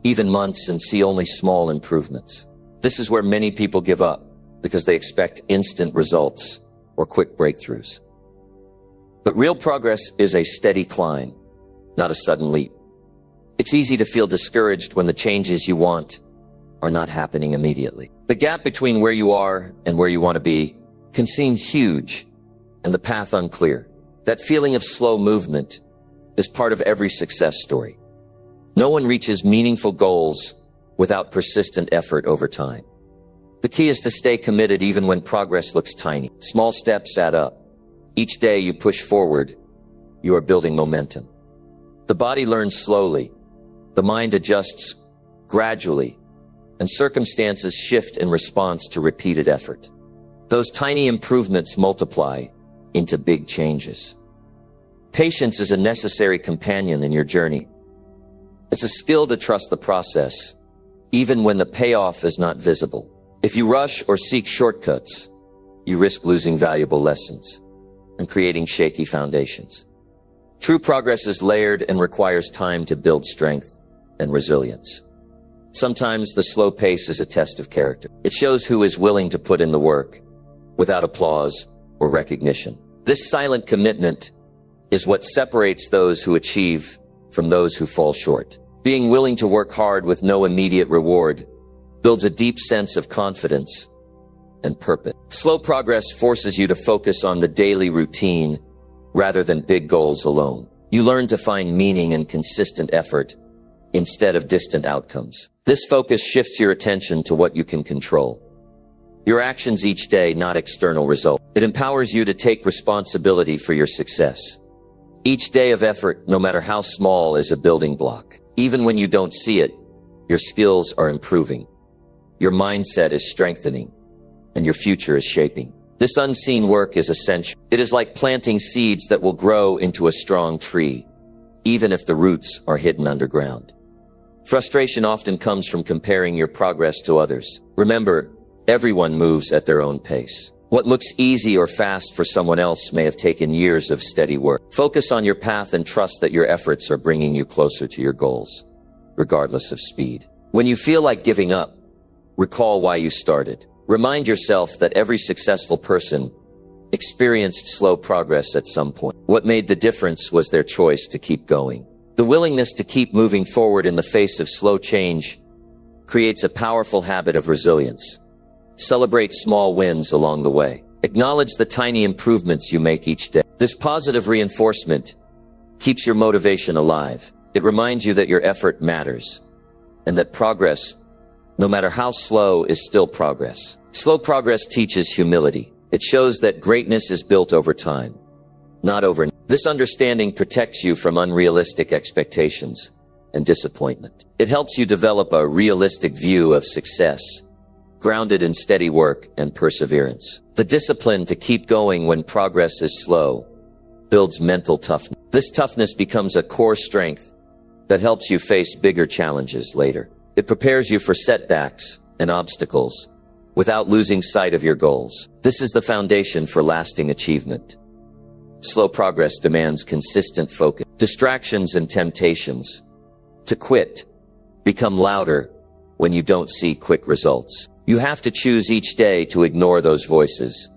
even months and see only small improvements. This is where many people give up because they expect instant results or quick breakthroughs. But real progress is a steady climb, not a sudden leap. It's easy to feel discouraged when the changes you want are not happening immediately. The gap between where you are and where you want to be can seem huge and the path unclear. That feeling of slow movement is part of every success story. No one reaches meaningful goals without persistent effort over time. The key is to stay committed even when progress looks tiny. Small steps add up. Each day you push forward, you are building momentum. The body learns slowly, the mind adjusts gradually, and circumstances shift in response to repeated effort. Those tiny improvements multiply into big changes. Patience is a necessary companion in your journey. It's a skill to trust the process, even when the payoff is not visible. If you rush or seek shortcuts, you risk losing valuable lessons and creating shaky foundations. True progress is layered and requires time to build strength and resilience. Sometimes the slow pace is a test of character. It shows who is willing to put in the work without applause or recognition. This silent commitment is what separates those who achieve from those who fall short. Being willing to work hard with no immediate reward builds a deep sense of confidence and purpose. Slow progress forces you to focus on the daily routine rather than big goals alone. You learn to find meaning in consistent effort instead of distant outcomes. This focus shifts your attention to what you can control. Your actions each day, not external results. It empowers you to take responsibility for your success. Each day of effort, no matter how small, is a building block. Even when you don't see it, your skills are improving. Your mindset is strengthening, and your future is shaping. This unseen work is essential. It is like planting seeds that will grow into a strong tree, even if the roots are hidden underground. Frustration often comes from comparing your progress to others. Remember, everyone moves at their own pace. What looks easy or fast for someone else may have taken years of steady work. Focus on your path and trust that your efforts are bringing you closer to your goals, regardless of speed. When you feel like giving up, recall why you started. Remind yourself that every successful person experienced slow progress at some point. What made the difference was their choice to keep going. The willingness to keep moving forward in the face of slow change creates a powerful habit of resilience. Celebrate small wins along the way. Acknowledge the tiny improvements you make each day. This positive reinforcement keeps your motivation alive. It reminds you that your effort matters and that progress, no matter how slow, is still progress. Slow progress teaches humility. It shows that greatness is built over time, not overnight. This understanding protects you from unrealistic expectations and disappointment. It helps you develop a realistic view of success, grounded in steady work and perseverance. The discipline to keep going when progress is slow builds mental toughness. This toughness becomes a core strength that helps you face bigger challenges later. It prepares you for setbacks and obstacles without losing sight of your goals. This is the foundation for lasting achievement. Slow progress demands consistent focus. Distractions and temptations to quit become louder when you don't see quick results. You have to choose each day to ignore those voices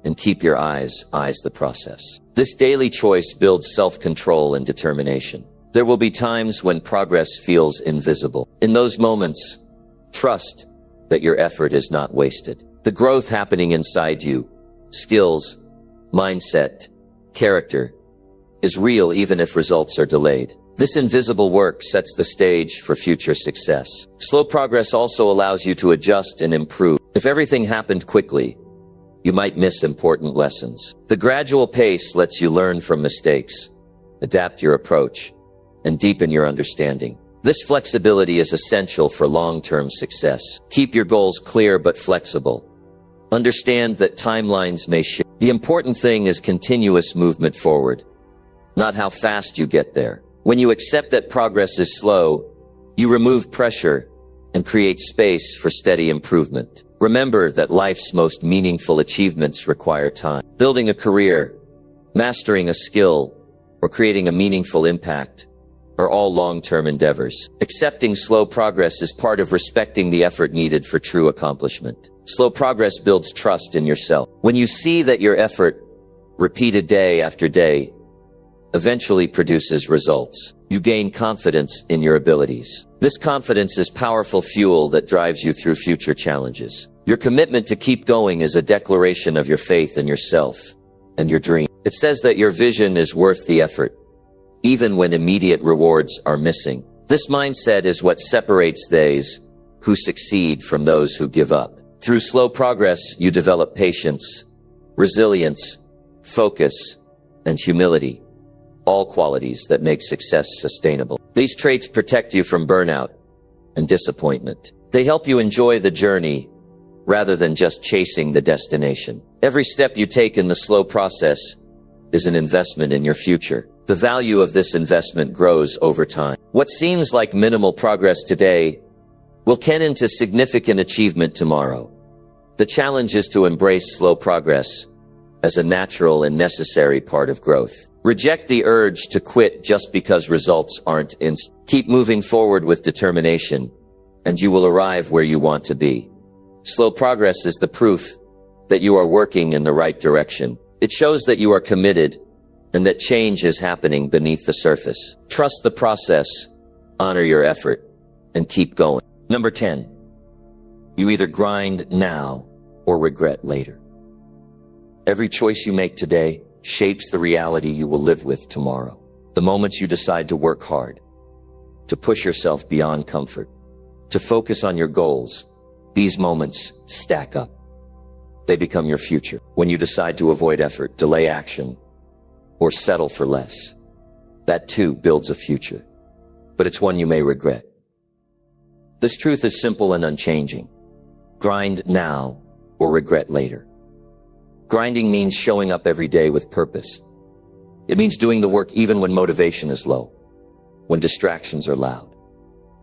and keep your eyes the process. This daily choice builds self-control and determination. There will be times when progress feels invisible. In those moments, trust that your effort is not wasted. The growth happening inside you, skills, mindset, character, is real even if results are delayed. This invisible work sets the stage for future success. Slow progress also allows you to adjust and improve. If everything happened quickly, you might miss important lessons. The gradual pace lets you learn from mistakes, adapt your approach, and deepen your understanding. This flexibility is essential for long-term success. Keep your goals clear but flexible. Understand that timelines may shift. The important thing is continuous movement forward, not how fast you get there. When you accept that progress is slow, you remove pressure and create space for steady improvement. Remember that life's most meaningful achievements require time. Building a career, mastering a skill, or creating a meaningful impact are all long-term endeavors. Accepting slow progress is part of respecting the effort needed for true accomplishment. Slow progress builds trust in yourself. When you see that your effort, repeated day after day, eventually produces results, you gain confidence in your abilities. This confidence is powerful fuel that drives you through future challenges. Your commitment to keep going is a declaration of your faith in yourself and your dream. It says that your vision is worth the effort, even when immediate rewards are missing. This mindset is what separates those who succeed from those who give up. Through slow progress, you develop patience, resilience, focus, and humility, all qualities that make success sustainable. These traits protect you from burnout and disappointment. They help you enjoy the journey rather than just chasing the destination. Every step you take in the slow process is an investment in your future. The value of this investment grows over time. What seems like minimal progress today will turn into significant achievement tomorrow. The challenge is to embrace slow progress as a natural and necessary part of growth. Reject the urge to quit just because results aren't instant. Keep moving forward with determination, and you will arrive where you want to be. Slow progress is the proof that you are working in the right direction. It shows that you are committed and that change is happening beneath the surface. Trust the process, honor your effort, and keep going. Number 10. You either grind now or regret later. Every choice you make today shapes the reality you will live with tomorrow. The moments you decide to work hard, to push yourself beyond comfort, to focus on your goals, these moments stack up. They become your future. When you decide to avoid effort, delay action, or settle for less, that too builds a future. But it's one you may regret. This truth is simple and unchanging. Grind now or regret later. Grinding means showing up every day with purpose. It means doing the work even when motivation is low, when distractions are loud,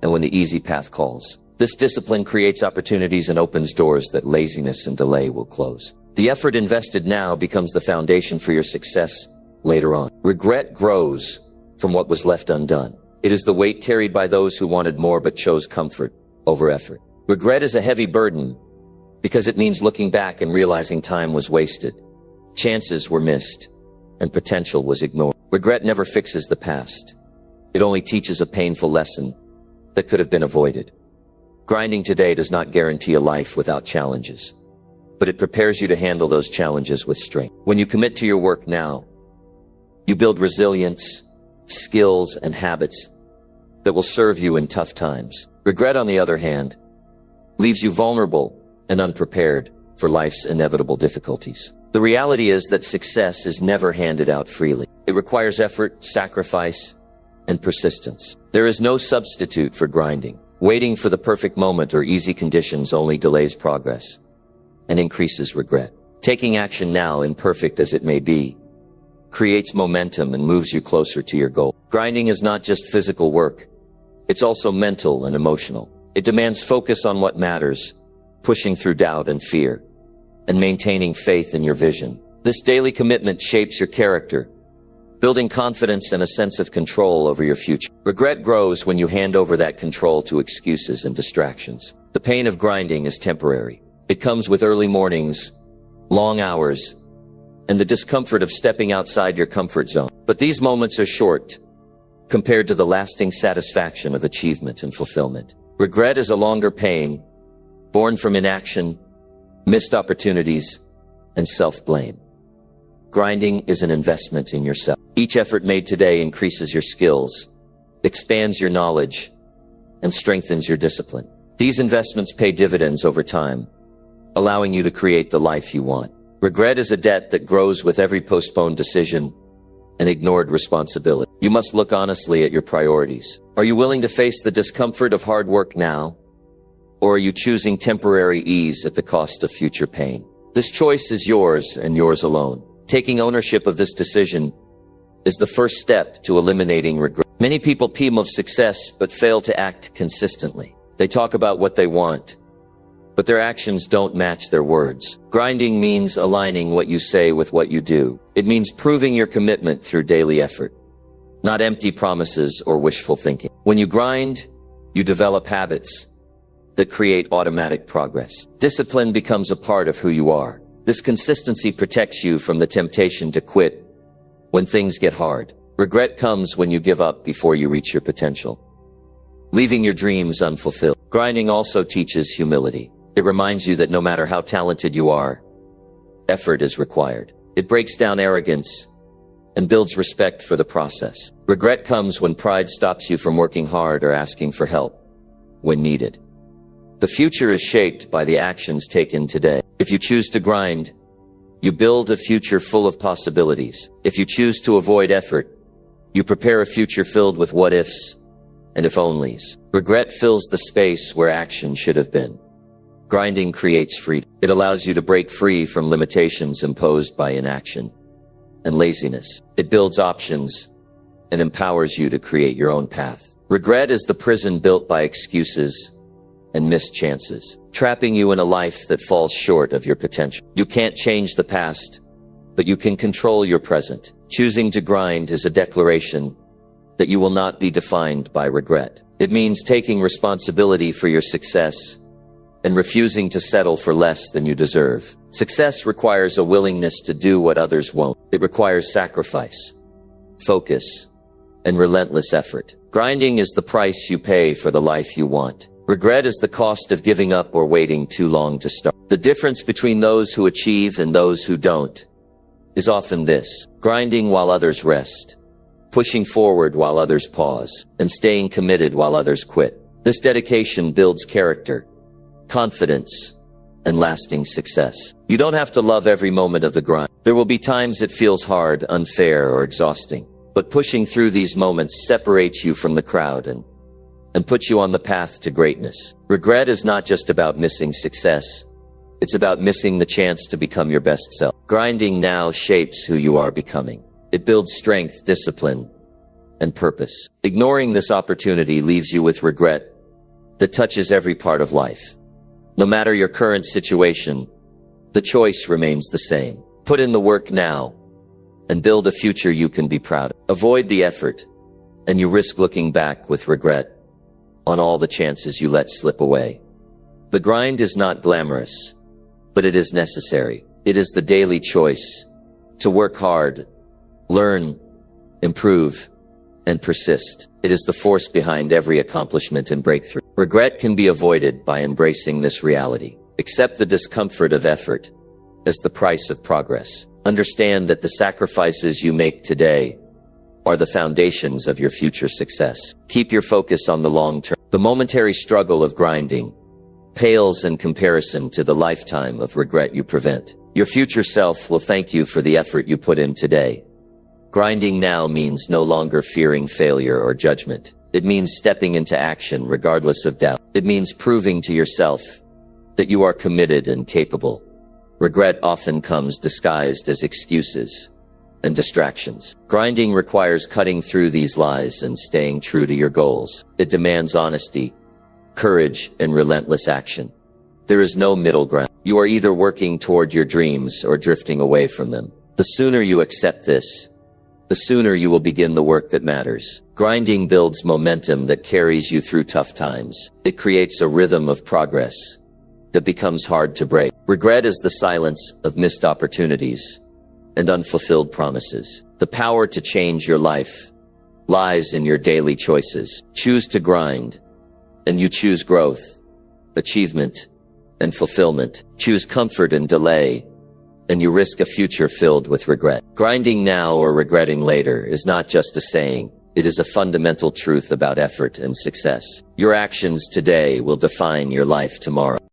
and when the easy path calls. This discipline creates opportunities and opens doors that laziness and delay will close. The effort invested now becomes the foundation for your success later on. Regret grows from what was left undone. It is the weight carried by those who wanted more but chose comfort over effort. Regret is a heavy burden because it means looking back and realizing time was wasted, chances were missed, and potential was ignored. Regret never fixes the past. It only teaches a painful lesson that could have been avoided. Grinding today does not guarantee a life without challenges, but it prepares you to handle those challenges with strength. When you commit to your work now, you build resilience, skills, and habits that will serve you in tough times. Regret, on the other hand, leaves you vulnerable and unprepared for life's inevitable difficulties. The reality is that success is never handed out freely. It requires effort, sacrifice, and persistence. There is no substitute for grinding. Waiting for the perfect moment or easy conditions only delays progress and increases regret. Taking action now, imperfect as it may be, creates momentum and moves you closer to your goal. Grinding is not just physical work. It's also mental and emotional. It demands focus on what matters, pushing through doubt and fear, and maintaining faith in your vision. This daily commitment shapes your character, building confidence and a sense of control over your future. Regret grows when you hand over that control to excuses and distractions. The pain of grinding is temporary. It comes with early mornings, long hours, and the discomfort of stepping outside your comfort zone. But these moments are short compared to the lasting satisfaction of achievement and fulfillment. Regret is a longer pain, born from inaction, missed opportunities, and self-blame. Grinding is an investment in yourself. Each effort made today increases your skills, expands your knowledge, and strengthens your discipline. These investments pay dividends over time, allowing you to create the life you want. Regret is a debt that grows with every postponed decision and ignored responsibility. You must look honestly at your priorities. Are you willing to face the discomfort of hard work now? Or are you choosing temporary ease at the cost of future pain? This choice is yours and yours alone. Taking ownership of this decision is the first step to eliminating regret. Many people dream of success but fail to act consistently. They talk about what they want, but their actions don't match their words. Grinding means aligning what you say with what you do. It means proving your commitment through daily effort, not empty promises or wishful thinking. When you grind, you develop habits that create automatic progress. Discipline becomes a part of who you are. This consistency protects you from the temptation to quit when things get hard. Regret comes when you give up before you reach your potential, leaving your dreams unfulfilled. Grinding also teaches humility. It reminds you that no matter how talented you are, effort is required. It breaks down arrogance and builds respect for the process. Regret comes when pride stops you from working hard or asking for help when needed. The future is shaped by the actions taken today. If you choose to grind, you build a future full of possibilities. If you choose to avoid effort, you prepare a future filled with what ifs and if onlys. Regret fills the space where action should have been. Grinding creates freedom. It allows you to break free from limitations imposed by inaction and laziness. It builds options and empowers you to create your own path. Regret is the prison built by excuses and missed chances, trapping you in a life that falls short of your potential. You can't change the past, but you can control your present. Choosing to grind is a declaration that you will not be defined by regret. It means taking responsibility for your success and refusing to settle for less than you deserve. Success requires a willingness to do what others won't. It requires sacrifice, focus, and relentless effort. Grinding is the price you pay for the life you want. Regret is the cost of giving up or waiting too long to start. The difference between those who achieve and those who don't is often this: grinding while others rest, pushing forward while others pause, and staying committed while others quit. This dedication builds character, confidence, and lasting success. You don't have to love every moment of the grind. There will be times it feels hard, unfair, or exhausting. But pushing through these moments separates you from the crowd and puts you on the path to greatness. Regret is not just about missing success. It's about missing the chance to become your best self. Grinding now shapes who you are becoming. It builds strength, discipline, and purpose. Ignoring this opportunity leaves you with regret that touches every part of life. No matter your current situation, the choice remains the same. Put in the work now and build a future you can be proud of. Avoid the effort, and you risk looking back with regret on all the chances you let slip away. The grind is not glamorous, but it is necessary. It is the daily choice to work hard, learn, improve, and persist. It is the force behind every accomplishment and breakthrough. Regret can be avoided by embracing this reality. Accept the discomfort of effort as the price of progress. Understand that the sacrifices you make today are the foundations of your future success. Keep your focus on the long term. The momentary struggle of grinding pales in comparison to the lifetime of regret you prevent. Your future self will thank you for the effort you put in today. Grinding now means no longer fearing failure or judgment. It means stepping into action regardless of doubt. It means proving to yourself that you are committed and capable. Regret often comes disguised as excuses and distractions. Grinding requires cutting through these lies and staying true to your goals. It demands honesty, courage, and relentless action. There is no middle ground. You are either working toward your dreams or drifting away from them. The sooner you accept this, the sooner you will begin the work that matters. Grinding builds momentum that carries you through tough times. It creates a rhythm of progress that becomes hard to break. Regret is the silence of missed opportunities and unfulfilled promises. The power to change your life lies in your daily choices. Choose to grind, and you choose growth, achievement, and fulfillment. Choose comfort and delay, and you risk a future filled with regret. Grinding now or regretting later is not just a saying. It is a fundamental truth about effort and success. Your actions today will define your life tomorrow.